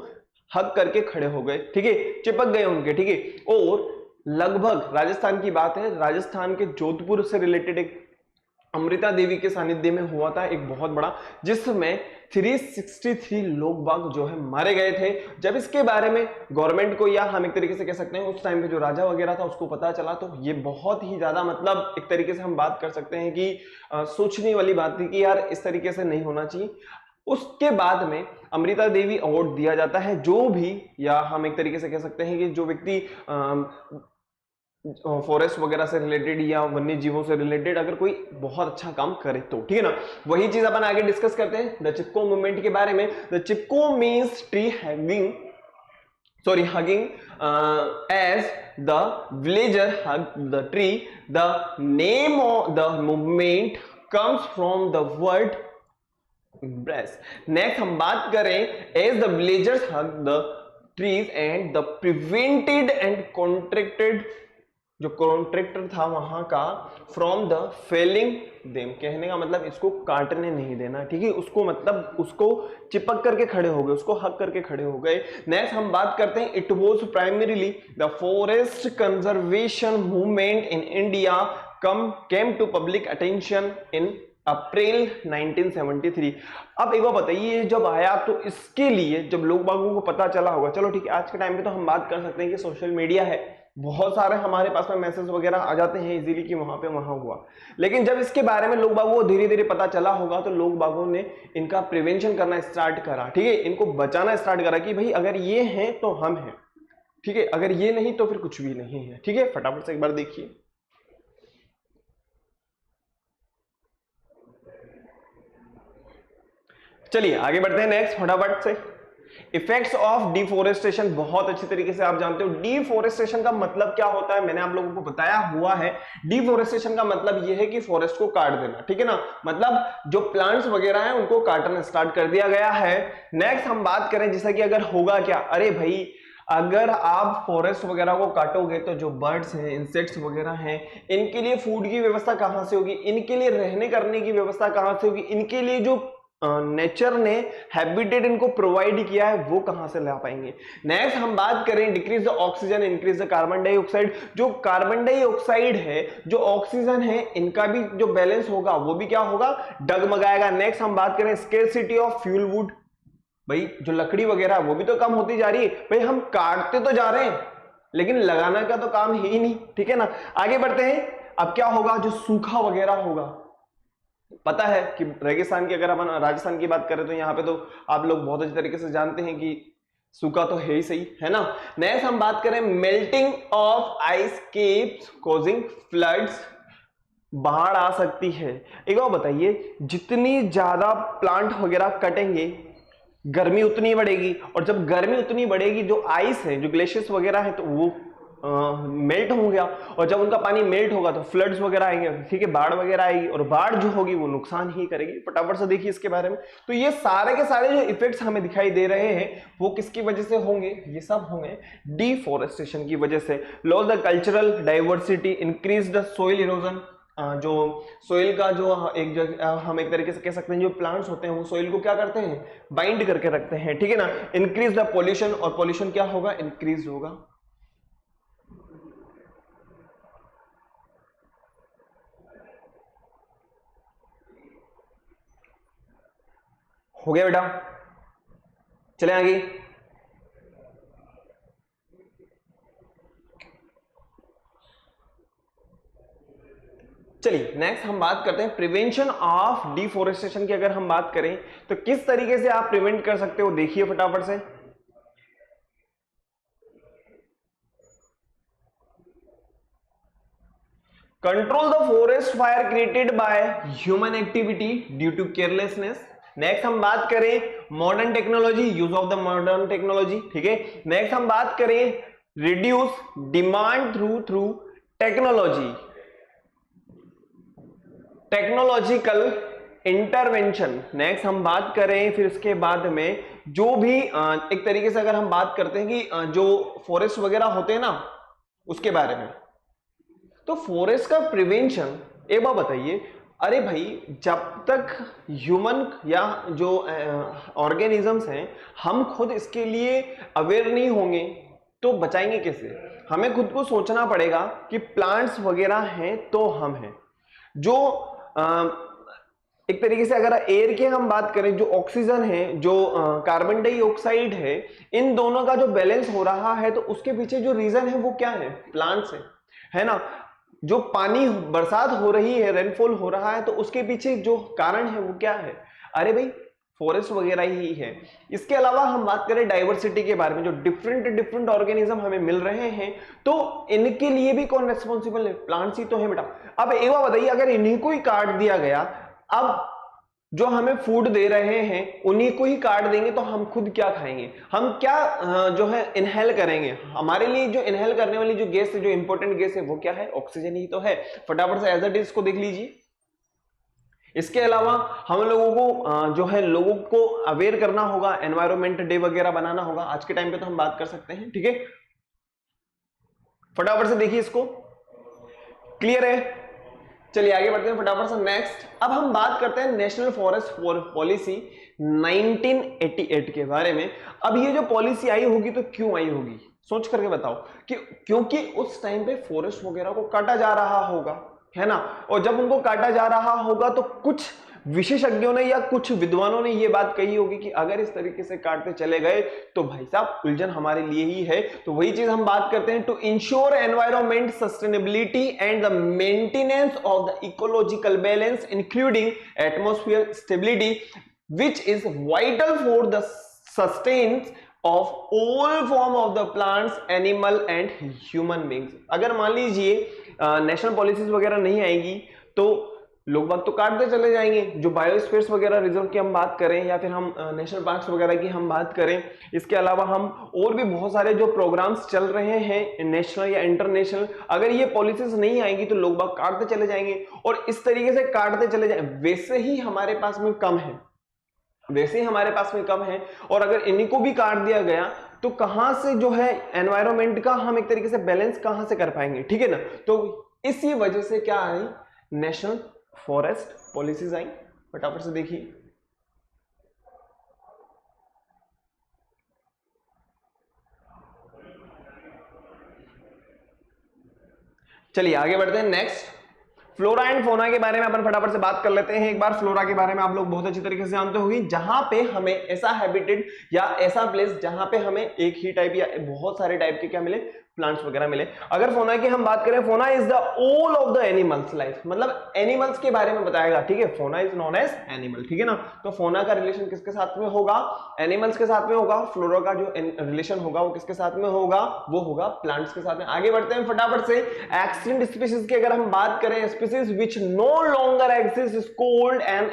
हक करके खड़े हो गए, ठीक है, चिपक गए उनके, ठीक है। और लगभग राजस्थान की बात है, राजस्थान के जोधपुर से रिलेटेड एक अमृता देवी के सानिध्य में हुआ था एक बहुत बड़ा, जिसमें 363 लोग बाग जो है मारे गए थे। जब इसके बारे में गवर्नमेंट को, या हम एक तरीके से कह सकते हैं उस टाइम पे जो राजा वगैरह था उसको पता चला, तो ये बहुत ही ज्यादा, मतलब एक तरीके से हम बात कर सकते हैं कि सोचने वाली बात थी कि यार इस तरीके से नहीं होना चाहिए। उसके बाद में अमृता देवी अवार्ड दिया जाता है जो भी, या हम एक तरीके से कह सकते हैं कि जो व्यक्ति फॉरेस्ट वगैरह से रिलेटेड या वन्य जीवों से रिलेटेड अगर कोई बहुत अच्छा काम करे तो, ठीक है ना। वही चीज अपन आगे डिस्कस करते हैं द चिपको मूवमेंट के बारे में। The Chipko means tree hugging, sorry hugging as the villager hug the tree. The name of the movement comes from the word embrace. Next हम बात करें as the villagers hug the trees and the prevented and contracted, जो contractor था वहां का, from the Fehling them, कहने का मतलब इसको काटने नहीं देना, ठीक है, उसको मतलब उसको चिपक करके खड़े हो गए, उसको हक करके खड़े हो गए। नेक्स्ट हम बात करते हैं it was primarily the forest conservation movement in India came to public attention in April 1973। अब एक बार बताइए, जब आया तो इसके लिए जब लोग बागों को पता चला होगा, चलो ठीक है, आज के टाइम पे तो हम बात कर सकते हैं कि सोशल मीडिया है, बहुत सारे हमारे पास में मैसेज वगैरह आ जाते हैं इजीली कि वहां पे वहां हुआ, लेकिन जब इसके बारे में लोग बागों को धीरे धीरे पता चला होगा तो लोग बागों ने इनका प्रिवेंशन करना स्टार्ट करा, ठीक है, इनको बचाना स्टार्ट करा कि भाई अगर ये हैं तो हम हैं, ठीक है, अगर ये नहीं तो फिर कुछ भी नहीं है, ठीक है। फटाफट से एक बार देखिए, चलिए आगे बढ़ते हैं नेक्स्ट फटाफट से। इफेक्ट्स ऑफ डिफोरेस्टेशन, बहुत अच्छी तरीके से आप जानते हो डिफोरेस्टेशन का मतलब क्या होता है, मैंने आप लोगों को बताया हुआ है। डिफोरेस्टेशन का मतलब यह है कि फॉरेस्ट को काट देना, ठीक है ना, मतलब जो प्लांट्स वगैरह हैं उनको काटना स्टार्ट कर दिया गया है। नेक्स्ट हम बात करें जैसा कि अगर होगा क्या, अरे भाई अगर आप फॉरेस्ट वगैरह को काटोगे तो जो बर्ड्स हैं, इंसेक्ट्स वगैरह हैं, इनके लिए फूड की व्यवस्था कहां से होगी, इनके लिए रहने करने की व्यवस्था कहां से होगी, इनके लिए जो नेचर ने हैबिटेट इनको प्रोवाइड किया है वो कहां से ला पाएंगे। नेक्स्ट हम बात करें decrease the oxygen increase the carbon dioxide, जो कार्बन डाइऑक्साइड है, जो ऑक्सीजन है, इनका भी जो बैलेंस होगा वो भी क्या होगा, डगमगाएगा। नेक्स्ट हम बात करें स्केर्सिटी ऑफ फ्यूल वुड, भाई जो लकड़ी वगैरह वो भी तो कम होती जा रही है, भाई हम काटते तो जा रहे हैं लेकिन लगाना का तो काम है ही नहीं, ठीक है ना। आगे बढ़ते हैं, अब क्या होगा, जो सूखा वगैरह होगा, पता है कि रेगिस्तान की अगर अपन राजस्थान की बात करें तो यहाँ पे तो आप लोग बहुत अच्छी तरीके से जानते हैं कि सूखा तो है ही सही, है ना। नेक्स्ट हम बात करें melting of ice keeps causing floods, बाढ़ आ सकती है। एक बार बताइए, जितनी ज्यादा प्लांट वगैरह कटेंगे गर्मी उतनी बढ़ेगी, और जब गर्मी उतनी बढ़ेगी जो आइस है, जो ग्लेशियर्स वगैरह है, तो वो मेल्ट हो गया, और जब उनका पानी मेल्ट होगा तो फ्लड्स वगैरह आएंगे, ठीक है, बाढ़ वगैरह आएगी, और बाढ़ जो होगी वो नुकसान ही करेगी। फटाफट से देखिए इसके बारे में। तो ये सारे के सारे जो इफेक्ट्स हमें दिखाई दे रहे हैं वो किसकी वजह से होंगे, ये सब होंगे डिफॉरेस्टेशन की वजह से। Loss the cultural diversity, increase the soil erosion, जो सोइल का जो एक जगह हम एक तरीके से कह सकते हैं जो प्लांट्स होते हैं वो सोइल को क्या करते हैं, बाइंड करके रखते हैं, ठीक है ना। इंक्रीज द पॉल्यूशन, और पॉल्यूशन क्या होगा, इंक्रीज होगा। हो गया बेटा, चले आगे। चलिए नेक्स्ट हम बात करते हैं प्रिवेंशन ऑफ डिफोरेस्टेशन की। अगर हम बात करें तो किस तरीके से आप प्रिवेंट कर सकते हो, देखिए फटाफट से। Control the forest fire created by human activity due to carelessness. Next हम बात करें modern technology, use of the modern technology, ठीक है। नेक्स्ट हम बात करें reduce demand through technology, technological intervention. Next हम बात करें फिर उसके बाद में जो भी एक तरीके से अगर हम बात करते हैं कि जो फॉरेस्ट वगैरह होते हैं ना उसके बारे में, तो तो फॉरेस्ट का प्रिवेंशन, एक बात बताइए, अरे भाई जब तक ह्यूमन या जो ऑर्गेनिजम्स हैं हम खुद इसके लिए अवेयर नहीं होंगे तो बचाएंगे कैसे? हमें खुद को सोचना पड़ेगा कि प्लांट्स वगैरह हैं तो हम हैं। जो एक तरीके से अगर एयर की हम बात करें, जो ऑक्सीजन है, जो कार्बन डाइऑक्साइड है, इन दोनों का जो बैलेंस हो रहा है तो उसके पीछे जो रीजन है वो क्या है? प्लांट्स है ना। जो पानी बरसात हो रही है, रेनफॉल हो रहा है, तो उसके पीछे जो कारण है वो क्या है? अरे भाई फॉरेस्ट वगैरह ही है। इसके अलावा हम बात करें डाइवर्सिटी के बारे में, जो डिफरेंट ऑर्गेनिज्म हमें मिल रहे हैं, तो इनके लिए भी कौन रेस्पॉन्सिबल है? प्लांट्स ही तो है बेटा। अब एक बात बताइए, अगर इन्हीं को ही काट दिया गया, अब जो हमें फूड दे रहे हैं उन्हीं को ही काट देंगे तो हम खुद क्या खाएंगे? हम क्या जो है इनहेल करेंगे? हमारे लिए जो इनहेल करने वाली जो गैस है, जो इंपॉर्टेंट गैस है, वो क्या है? ऑक्सीजन ही तो है। फटाफट से एज इट इज को देख लीजिए। इसके अलावा हम लोगों को जो है लोगों को अवेयर करना होगा, एनवायरमेंट डे वगैरह बनाना होगा। आज के टाइम पे तो हम बात कर सकते हैं, ठीक है। फटाफट से देखिए इसको, क्लियर है? चलिए आगे बढ़ते हैं फटाफट से नेक्स्ट। अब हम बात करते हैं नेशनल फॉरेस्ट पॉलिसी 1988 के बारे में। अब ये जो पॉलिसी आई होगी तो क्यों आई होगी? सोच करके बताओ। कि क्योंकि उस टाइम पे फॉरेस्ट वगैरह को काटा जा रहा होगा, है ना। और जब उनको काटा जा रहा होगा तो कुछ विशेषज्ञों ने या कुछ विद्वानों ने यह बात कही होगी कि अगर इस तरीके से काटते चले गए तो भाई साहब उलझन हमारे लिए ही है। तो वही चीज हम बात करते हैं, to ensure environment sustainability and the maintenance of the ecological balance including atmosphere stability which is vital for the sustenance of all form of the plants, animal and human beings. अगर मान लीजिए नेशनल पॉलिसीज वगैरह नहीं आएगी तो लोग बाग तो काटते चले जाएंगे। जो बायोस्फीयर्स वगैरह रिजर्व की हम बात करें या फिर हम नेशनल पार्क्स वगैरह की हम बात करें, इसके अलावा हम और भी बहुत सारे जो प्रोग्राम्स चल रहे हैं नेशनल या इंटरनेशनल, अगर ये पॉलिसीज नहीं आएंगी तो लोग बाग काटते चले जाएंगे। और इस तरीके से काटते चले जाए, वैसे ही हमारे पास में कम है, वैसे ही हमारे पास में कम है। और अगर इन्हीं को भी काट दिया गया तो कहां से जो है एनवायरमेंट का हम एक तरीके से बैलेंस कहां से कर पाएंगे, ठीक है ना। तो इसी वजह से क्या आई? नेशनल फॉरेस्ट पॉलिसीज आई। फटाफट से देखिए, चलिए आगे बढ़ते हैं नेक्स्ट। फ्लोरा एंड फोना के बारे में अपन फटाफट से बात कर लेते हैं। एक बार फ्लोरा के बारे में आप लोग बहुत अच्छी तरीके से जानते होंगे, जहां पे हमें ऐसा हैबिटेट या ऐसा प्लेस जहां पे हमें एक ही टाइप या बहुत सारे टाइप के क्या मिले? प्लांट्स वगैरह मिले। अगर फोना की हम बात करें, फोना is the all of the animals life, मतलब एनिमल्स के बारे में बताएगा, ठीक है। फोना इज नोन एज एनिमल, ठीक है ना। तो फोना का रिलेशन किसके साथ में होगा? एनिमल्स के साथ में होगा। फ्लोरा का जो रिलेशन होगा वो किसके साथ में होगा? वो होगा प्लांट्स के साथ में। आगे बढ़ते हैं फटाफट से। एक्सटिंक्ट स्पीशीज की अगर हम बात करें, species which no longer exist is called an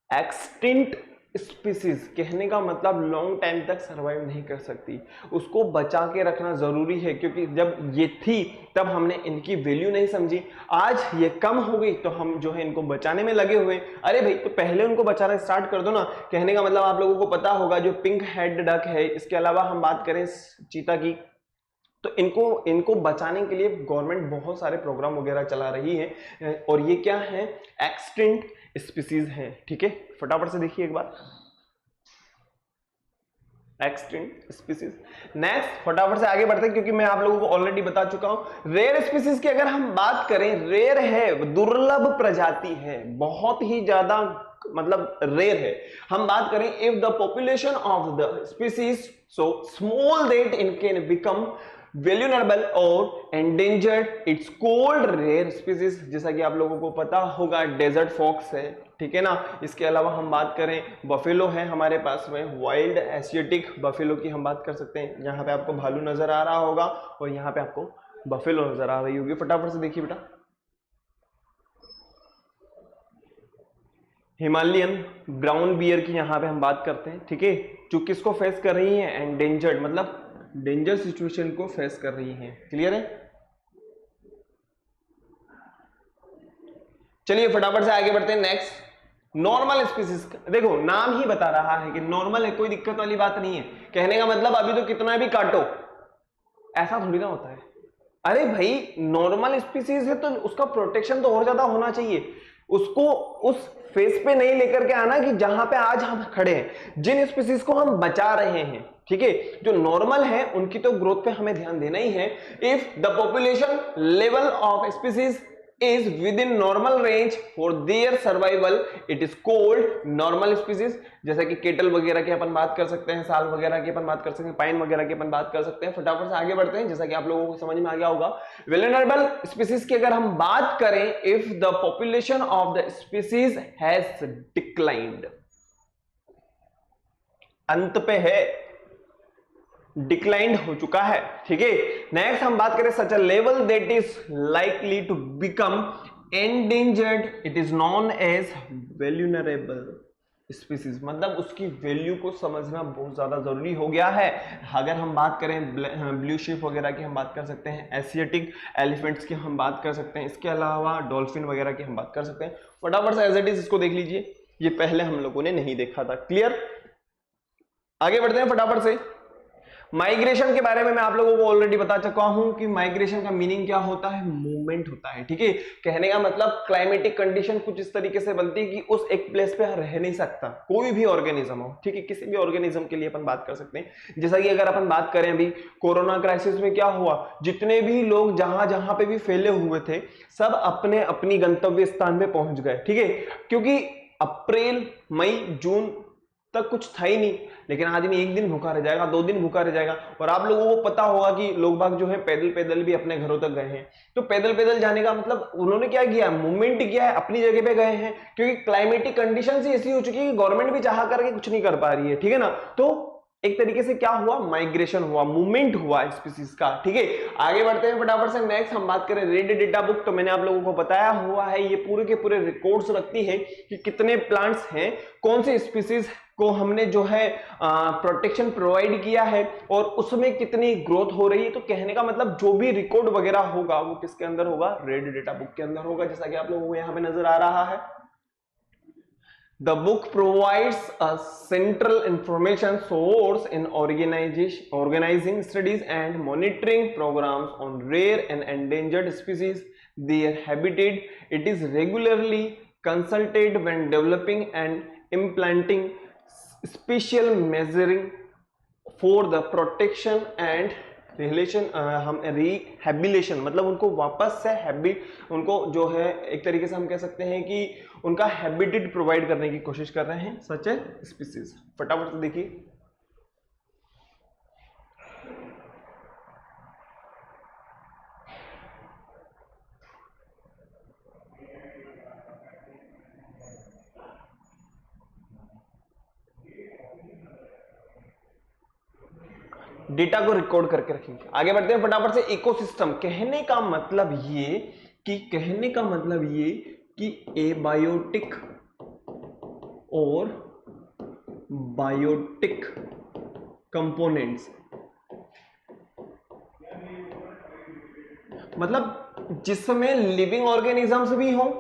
extinct species. कहने का मतलब लॉन्ग टाइम तक सरवाइव नहीं कर सकती, उसको बचा के रखना जरूरी है, क्योंकि जब ये थी तब हमने इनकी वैल्यू नहीं समझी। आज ये कम हो गई तो हम जो है इनको बचाने में लगे हुए। अरे भाई तो पहले उनको बचाना स्टार्ट कर दो ना। कहने का मतलब आप लोगों को पता होगा जो पिंक हेड डक है, इसके अलावा हम बात करें चीता की, तो इनको बचाने के लिए गवर्नमेंट बहुत सारे प्रोग्राम वगैरह चला रही है। और ये क्या है? एक्सटिंक्ट स्पीसीज है, ठीक है। फटाफट से देखिए एक बार, एक्सटिंक्ट स्पीसीज। नेक्स्ट फटाफट से आगे बढ़ते हैं, क्योंकि मैं आप लोगों को ऑलरेडी बता चुका हूं। रेयर स्पीसीज की अगर हम बात करें, रेयर है, दुर्लभ प्रजाति है, बहुत ही ज्यादा मतलब रेयर है। हम बात करें, if the population of the species so small that it can become vulnerable और endangered, it's called rare species. जैसा कि आप लोगों को पता होगा डेजर्ट फॉक्स है, ठीक है ना। इसके अलावा हम बात करें, बफेलो है हमारे पास में, वाइल्ड एशियाटिक बफेलो की हम बात कर सकते हैं। यहाँ पे आपको भालू नजर आ रहा होगा और यहाँ पे आपको बफेलो नजर आ रही होगी। फटाफट से देखिए बेटा, हिमालयन ब्राउन बियर की यहाँ पे हम बात करते हैं, ठीक है, जो किसको फेस कर रही है? एंडेंजर्ड, मतलब डेंजर सिचुएशन को फेस कर रही है। क्लियर है? चलिए फटाफट से आगे बढ़ते हैं नेक्स्ट। नॉर्मल स्पीसीज, देखो नाम ही बता रहा है कि नॉर्मल है, कोई दिक्कत वाली बात नहीं है। कहने का मतलब अभी तो कितना भी काटो, ऐसा थोड़ी ना होता है। अरे भाई नॉर्मल स्पीसीज है तो उसका प्रोटेक्शन तो और ज्यादा होना चाहिए, उसको उस फेस पे नहीं लेकर के आना कि जहां पे आज हम खड़े हैं। जिन स्पीसीज को हम बचा रहे हैं, ठीक है, जो नॉर्मल है उनकी तो ग्रोथ पे हमें ध्यान देना ही है। If the population level of species is within normal range for their survival it is called normal species। जैसा कि केटल वगैरह की अपन बात कर सकते हैं, साल वगैरह की अपन बात कर सकते हैं, पाइन वगैरह की अपन बात कर सकते हैं। फटाफट से आगे बढ़ते हैं, जैसा कि आप लोगों को समझ में आ गया होगा। वेलनरेबल स्पीसीज की अगर हम बात करें, if the population of the species has declined, अंत पे है, डिक्लाइंड हो चुका है, ठीक है। नेक्स्ट हम बात करें such a level that is likely to become endangered, it is known as vulnerable species. मतलब उसकी वैल्यू को समझना बहुत ज्यादा जरूरी हो गया है। अगर हम बात करें ब्लू शिप वगैरह की हम बात कर सकते हैं, एशियाटिक एलिफेंट्स की हम बात कर सकते हैं, इसके अलावा डॉल्फिन वगैरह की हम बात कर सकते हैं। फटाफट से एज इट इज इसको देख लीजिए, ये पहले हम लोगों ने नहीं देखा था। क्लियर, आगे बढ़ते हैं फटाफट से। माइग्रेशन के बारे में मैं आप लोगों को ऑलरेडी बता चुका हूं कि माइग्रेशन का मीनिंग क्या होता है, मूवमेंट होता है, ठीक है। कहने का मतलब क्लाइमेटिक कंडीशन कुछ इस तरीके से बनती है कि उस एक प्लेस पे रह नहीं सकता कोई भी ऑर्गेनिज्म हो, ठीक है। किसी भी ऑर्गेनिज्म के लिए अपन बात कर सकते हैं। जैसा कि अगर अपन बात करें अभी कोरोना क्राइसिस में क्या हुआ, जितने भी लोग जहां जहां पे भी फैले हुए थे सब अपने अपनी गंतव्य स्थान पे पहुंच गए, ठीक है। क्योंकि अप्रैल मई जून तक कुछ था ही नहीं, लेकिन आदमी एक दिन भूखा रह जाएगा, 2 दिन भूखा रह जाएगा। और आप लोगों को पता होगा कि लोग बाग जो है पैदल पैदल भी अपने घरों तक गए हैं। तो पैदल पैदल जाने का मतलब उन्होंने क्या किया, मूवमेंट किया है, अपनी जगह पे गए हैं। क्योंकि क्लाइमेटिक कंडीशन ऐसी हो चुकी है कि गवर्नमेंट भी चाह करके कुछ नहीं कर पा रही है, ठीक है ना। तो एक तरीके से क्या हुआ, माइग्रेशन हुआ, मूवमेंट हुआ स्पीसीज का, ठीक है। आगे बढ़ते हैं फटाफट से। नेक्स्ट हम बात करें रेड डेटा बुक, तो मैंने आप लोगों को बताया हुआ है ये पूरे के पूरे रिकॉर्ड्स रखती है कि कितने प्लांट्स हैं, कौन से स्पीसीज को हमने जो है प्रोटेक्शन प्रोवाइड किया है और उसमें कितनी ग्रोथ हो रही है। तो कहने का मतलब जो भी रिकॉर्ड वगैरह होगा वो किसके अंदर होगा, रेड डेटा बुक के अंदर होगा, जैसा कि आप लोगों को यहाँ पे नजर आ रहा है। The book provides a central information source in organizing studies and monitoring programs on rare and endangered species, their habitat. It is regularly consulted when developing and implementing special measuring for the protection and हम rehabilitation, मतलब उनको वापस से उनको जो है एक तरीके से हम कह सकते हैं कि उनका हैबिटेट प्रोवाइड करने की कोशिश कर रहे हैं सच ए स्पीसीज। फटाफट से देखिए, डेटा को रिकॉर्ड करके रखेंगे। आगे बढ़ते हैं फटाफट से। इकोसिस्टम, कहने का मतलब ये कि एबायोटिक और बायोटिक कंपोनेंट्स, मतलब जिसमें लिविंग ऑर्गेनिजम्स भी हों।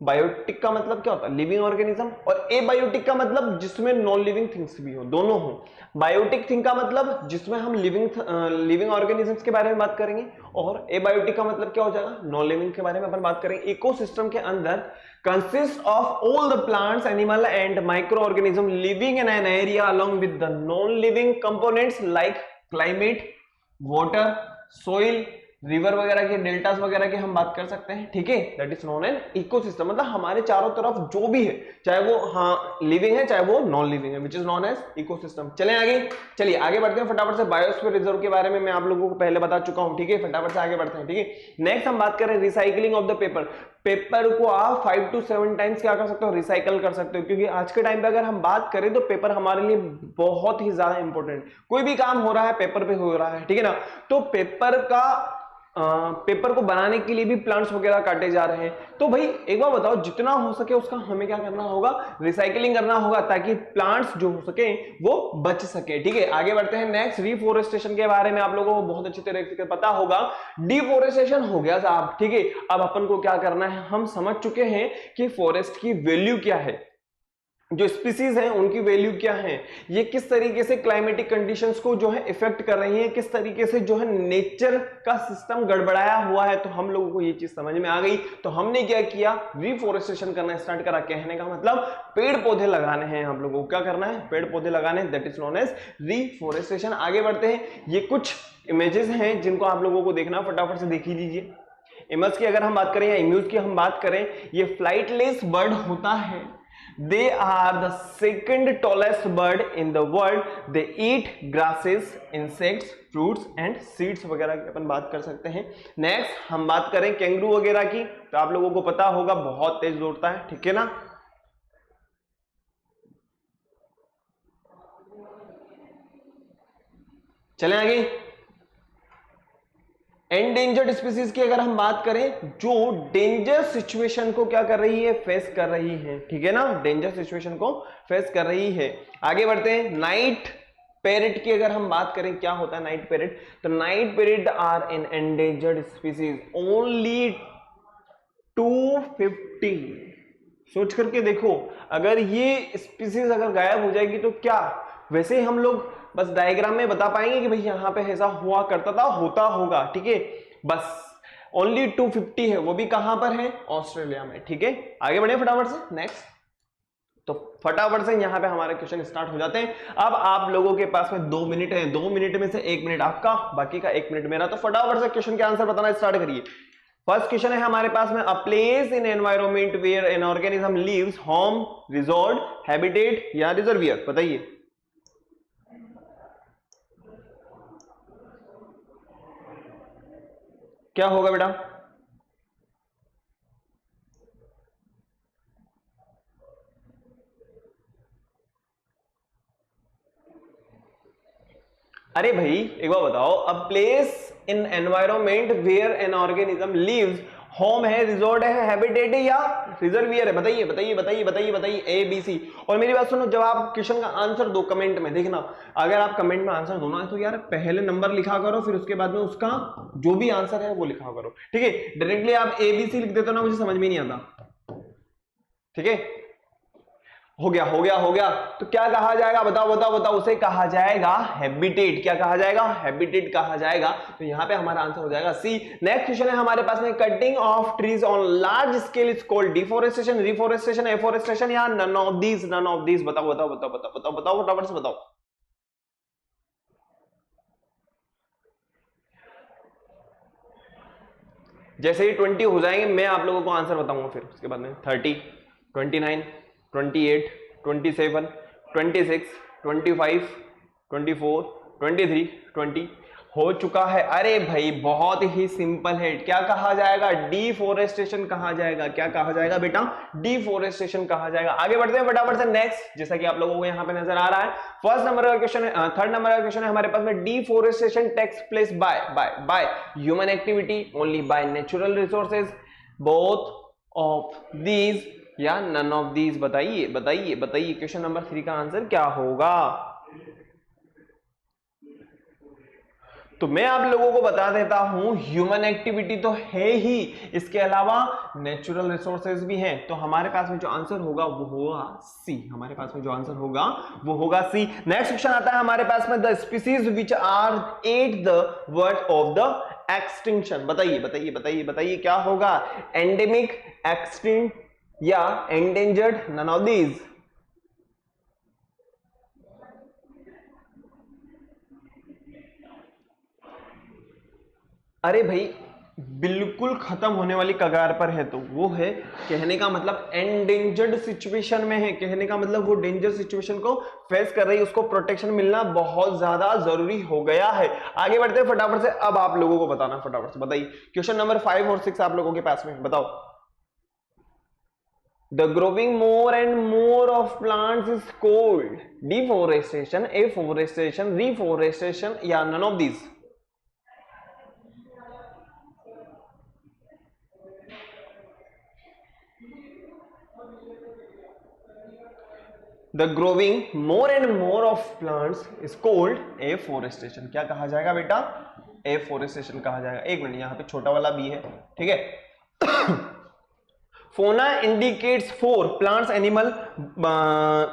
बायोटिक का मतलब क्या होता है, लिविंग ऑर्गेनिज्म, और एबायोटिक का मतलब जिसमें नॉन लिविंग थिंग्स भी हो, दोनों हो। बायोटिक थिंग का मतलब जिसमें हम लिविंग ऑर्गेनिजम्स के बारे में बात करेंगे, और एबायोटिक का मतलब क्या हो जाएगा, नॉन लिविंग के बारे में अपन बात करेंगे। इकोसिस्टम के अंदर consist of all the plants, animal and micro organism living in an area along with the non living components like climate, water, soil, river वगैरह के, डेल्टास वगैरह की हम बात कर सकते हैं, ठीक है। That is known an ecosystem, मतलब हमारे चारों तरफ जो भी है, चाहे वो लिविंग है चाहे वो नॉन लिविंग है, which is known as ecosystem. चलें आगे, चलिए आगे बढ़ते हैं फटाफट से। बायोस्फीयर रिजर्व के बारे में मैं आप लोगों को पहले बता चुका हूं, ठीक है। फटाफट से आगे बढ़ते हैं, ठीक है। नेक्स्ट हम बात करें रिसाइकलिंग ऑफ द पेपर को आप 5 to 7 टाइम्स क्या कर सकते हो, रिसाइकल कर सकते हो। क्योंकि आज के टाइम पे अगर हम बात करें तो पेपर हमारे लिए बहुत ही ज्यादा इंपॉर्टेंट, कोई भी काम हो रहा है पेपर पे हो रहा है, ठीक है ना। तो पेपर को बनाने के लिए भी प्लांट्स वगैरह काटे जा रहे हैं। तो भाई एक बार बताओ, जितना हो सके उसका हमें क्या करना होगा, रिसाइकलिंग करना होगा, ताकि प्लांट्स जो हो सके वो बच सके, ठीक है। आगे बढ़ते हैं। नेक्स्ट, रिफॉरेस्टेशन के बारे में आप लोगों को बहुत अच्छी तरह से पता होगा। डिफॉरेस्टेशन हो गया साहब, ठीक है। अब अपन को क्या करना है, हम समझ चुके हैं कि फॉरेस्ट की वैल्यू क्या है, जो स्पीसीज हैं उनकी वैल्यू क्या है, ये किस तरीके से क्लाइमेटिक कंडीशंस को जो है इफेक्ट कर रही है, किस तरीके से जो है नेचर का सिस्टम गड़बड़ाया हुआ है। तो हम लोगों को ये चीज समझ में आ गई, तो हमने क्या किया, रिफॉरेस्टेशन करना स्टार्ट करा। कहने का मतलब पेड़ पौधे लगाने हैं, हम लोगों को क्या करना है, पेड़ पौधे लगाने, that is known as reforestation. आगे बढ़ते हैं, ये कुछ इमेजेस हैं जिनको आप लोगों को देखना, फटाफट से देख लीजिए। इमेज की अगर हम बात करें या इम्यूज की हम बात करें, ये फ्लाइटलेस बर्ड होता है। They are the second tallest bird in the world. They eat grasses, insects, fruits and seeds वगैरह की अपन बात कर सकते हैं। नेक्स्ट हम बात करें कैंगरू वगैरह की, तो आप लोगों को पता होगा बहुत तेज दौड़ता है, ठीक है ना। चलें आगे। एंडेंजर्ड स्पीसीज की अगर हम बात करें, जो डेंजर सिचुएशन को क्या कर रही है, फेस कर रही है, ठीक है ना, डेंजर सिचुएशन को फेस कर रही है। आगे बढ़ते हैं, नाइट पैरेट की अगर हम बात करें, क्या होता है नाइट पैरेट, तो night parrot are an endangered species, only 250। सोच करके देखो, अगर ये स्पीसीज अगर गायब हो जाएगी तो क्या, वैसे हम लोग बस डायग्राम में बता पाएंगे कि भाई यहां पे ऐसा हुआ करता था, होता होगा, ठीक है, बस ओनली 250 है, वो भी कहां पर है, ऑस्ट्रेलिया में, ठीक है। आगे बढ़े फटाफट से नेक्स्ट। तो फटाफट से यहां पे हमारे क्वेश्चन स्टार्ट हो जाते हैं। अब आप लोगों के पास में 2 मिनट है, 2 मिनट में से 1 मिनट आपका, बाकी का 1 मिनट मेरा। तो फटाफट से क्वेश्चन के आंसर बताना स्टार्ट करिए। फर्स्ट क्वेश्चन है हमारे पास में, a place in environment where an organism lives, home, resort, habitat या रिजर्वियर, बताइए। क्या होगा बेटा, अरे भाई एक बार बताओ, a place in environment where an organism lives, home है, रिजॉर्ट है, हैबिटेट है या रिजर्वियर है, बताइए बताइए बताइए बताइए बताइए, ए बी सी। और मेरी बात सुनो, जब आप क्वेश्चन का आंसर दो कमेंट में, देखना अगर आप कमेंट में आंसर दो ना, तो यार पहले नंबर लिखा करो, फिर उसके बाद में उसका जो भी आंसर है वो लिखा करो, ठीक है। डायरेक्टली आप ए बी सी लिख देते हो ना, मुझे समझ में नहीं आता, ठीक है। हो गया हो गया हो गया, तो क्या कहा जाएगा, बताओ बताओ बताओ, उसे कहा जाएगा हैबिटेट। क्या कहा जाएगा, हैबिटेट कहा जाएगा। तो यहां पे हमारा आंसर हो जाएगा सी। नेक्स्ट क्वेश्चन है हमारे पास में, cutting of trees on large scale is called deforestation, reforestation, afforestation या none of these, none of these, बताओ बताओ बताओ बताओ बताओ बताओ फटाफट से बताओ। जैसे ही 20 हो जाएंगे मैं आप लोगों को आंसर बताऊंगा, फिर उसके बाद में 30, 29, 28, 27, 26, 25, 24, 23, 20 हो चुका है। अरे भाई बहुत ही सिंपल है, क्या कहा जाएगा, डिफोरेस्टेशन कहा जाएगा। क्या कहा जाएगा बेटा, डिफोरेस्टेशन कहा जाएगा। आगे बढ़ते हैं फटाफट से नेक्स्ट, जैसा कि आप लोगों को यहाँ पे नजर आ रहा है, फर्स्ट नंबर का क्वेश्चन है, थर्ड नंबर का क्वेश्चन है हमारे पास में, deforestation takes place by by by human activity, only by natural resources, both of these या नन ऑफ दीज, बताइए बताइए बताइए। क्वेश्चन नंबर 3 का आंसर क्या होगा। तो मैं आप लोगों को बता देता हूं, ह्यूमन एक्टिविटी तो है ही, इसके अलावा नेचुरल रिसोर्सेज भी हैं। तो हमारे पास में जो आंसर होगा वो होगा सी, हमारे पास में जो आंसर होगा वो होगा सी। नेक्स्ट क्वेश्चन आता है हमारे पास में, the species which are at the word of the extinction, बताइए बताइए बताइए बताइए क्या होगा, एंडेमिक, एक्सटिंक्ट या एंडेंजर्ड, नन ऑफ दीज। अरे भाई बिल्कुल खत्म होने वाली कगार पर है, तो वो है, कहने का मतलब एंडेंजर्ड सिचुएशन में है, कहने का मतलब वो डेंजर सिचुएशन को फेस कर रही है, उसको प्रोटेक्शन मिलना बहुत ज्यादा जरूरी हो गया है। आगे बढ़ते हैं फटाफट से, अब आप लोगों को बताना, फटाफट से बताइए क्वेश्चन नंबर 5 और 6 आप लोगों के पास में, बताओ। The growing more and more of plants is called deforestation, afforestation, reforestation या none of these। The growing more and more of plants is called afforestation। क्या कहा जाएगा बेटा, afforestation कहा जाएगा। एक मिनट, यहाँ पे छोटा वाला बी है, ठीक है। Fauna indicates for plants animal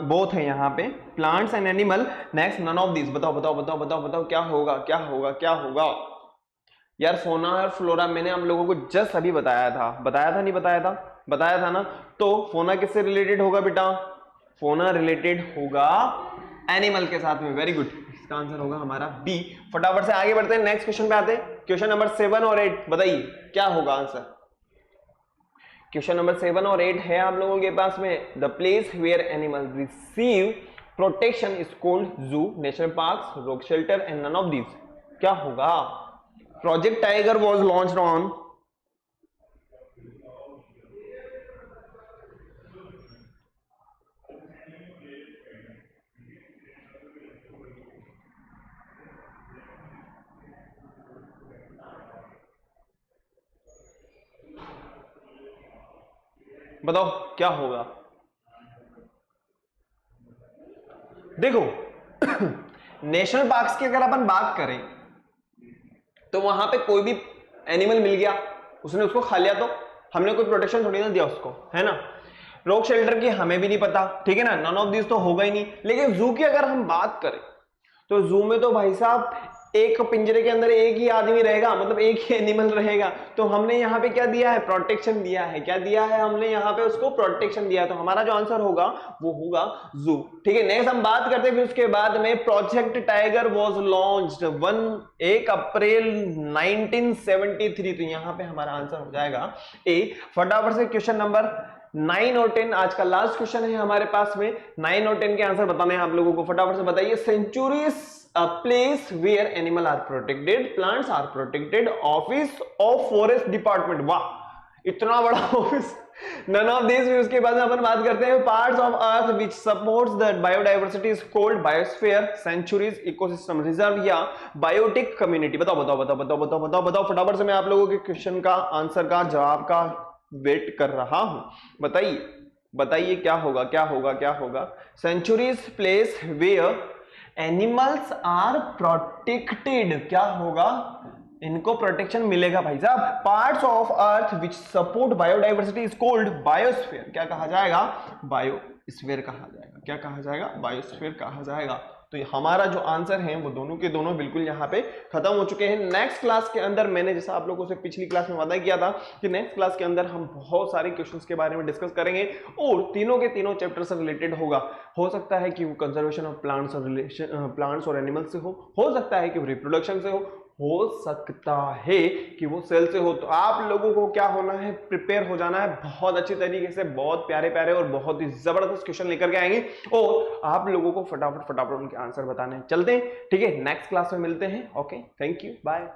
both है यहाँ पे, plants and animal. Next none of this, बताओ बताओ बताओ बताओ बताओ क्या होगा क्या होगा क्या होगा। यार फोना और फ्लोरा मैंने हम लोगों को जस्ट अभी बताया था नहीं बताया था ना। तो फोना किससे रिलेटेड होगा बेटा, फोना रिलेटेड होगा एनिमल के साथ में। वेरी गुड, इसका आंसर होगा हमारा बी। फटाफट से आगे बढ़ते हैं, नेक्स्ट क्वेश्चन पे आते हैं। क्वेश्चन नंबर 7 और 8 बताइए क्या होगा आंसर। क्वेश्चन नंबर 7 और 8 है आप लोगों के पास में। The place where animal receive protection is called zoo, national park, rock shelter and none of this. क्या होगा। Project tiger was launched on बताओ क्या होगा। देखो नेशनल पार्क्स की अगर अपन बात करें तो वहां पे कोई भी एनिमल मिल गया, उसने उसको खा लिया तो हमने कोई प्रोटेक्शन थोड़ी ना दिया उसको, है ना। रॉक शेल्टर की हमें भी नहीं पता, ठीक है ना, नन ऑफ दिस तो होगा ही नहीं। लेकिन जू की अगर हम बात करें तो जू में तो भाई साहब एक पिंजरे के अंदर एक ही आदमी रहेगा, मतलब एक ही एनिमल रहेगा। तो हमने यहाँ पे क्या दिया है, प्रोटेक्शन दिया है। क्या दिया है हमने यहाँ पे, उसको प्रोटेक्शन दिया है। तो हमारा जो आंसर होगा वो होगा जू। ठीक है, नेक्स्ट हम बात करते हैं फिर उसके बाद में। प्रोजेक्ट टाइगर वाज लॉन्च्ड 1 अप्रैल 1973। तो यहाँ पे हमारा आंसर हो जाएगा ए। फटाफट से क्वेश्चन नंबर 9 और 10 आज का लास्ट क्वेश्चन है हमारे पास में। 9 और 10 के आंसर बताने हैं आप लोगों को, फटाफट से बताइए। Sanctuaries a place where animal are protected, plants are protected, office of forest department। वाह, इतना बड़ा ऑफिस। none of these भी। उसके बाद अपन बात करते हैं parts of earth which supports the biodiversity is called biosphere, sanctuaries, ecosystem reserve या biotic community। बताओ बताओ बताओ बताओ बताओ बताओ बताओ फटाफट से। मैं आप लोगों के क्वेश्चन का आंसर का जवाब का वेट कर रहा हूं, बताइए बताइए क्या होगा क्या होगा क्या होगा। Sanctuaries place where animals are protected, क्या होगा, इनको प्रोटेक्शन मिलेगा भाई साहब। Parts of earth which support biodiversity is called biosphere. क्या कहा जाएगा, बायोस्फीयर कहा जाएगा। क्या कहा जाएगा, बायोस्फीयर कहा जाएगा। तो हमारा जो आंसर है वो दोनों के दोनों बिल्कुल यहाँ पे खत्म हो चुके हैं। नेक्स्ट क्लास के अंदर मैंने जैसा आप लोगों से पिछली क्लास में वादा किया था कि नेक्स्ट क्लास के अंदर हम बहुत सारे क्वेश्चंस के बारे में डिस्कस करेंगे और तीनों के तीनों चैप्टर से रिलेटेड होगा। हो सकता है कि वो कंजर्वेशन ऑफ प्लांट्स और एनिमल्स से हो सकता है कि वो रिप्रोडक्शन से हो सकता है कि वो सेल से हो। तो आप लोगों को क्या होना है, प्रिपेयर हो जाना है बहुत अच्छी तरीके से। बहुत प्यारे प्यारे और बहुत ही जबरदस्त क्वेश्चन लेकर के आएंगे और आप लोगों को फटाफट फटाफट उनके आंसर बताने चलते हैं। ठीक है, नेक्स्ट क्लास में मिलते हैं। Okay, thank you, bye.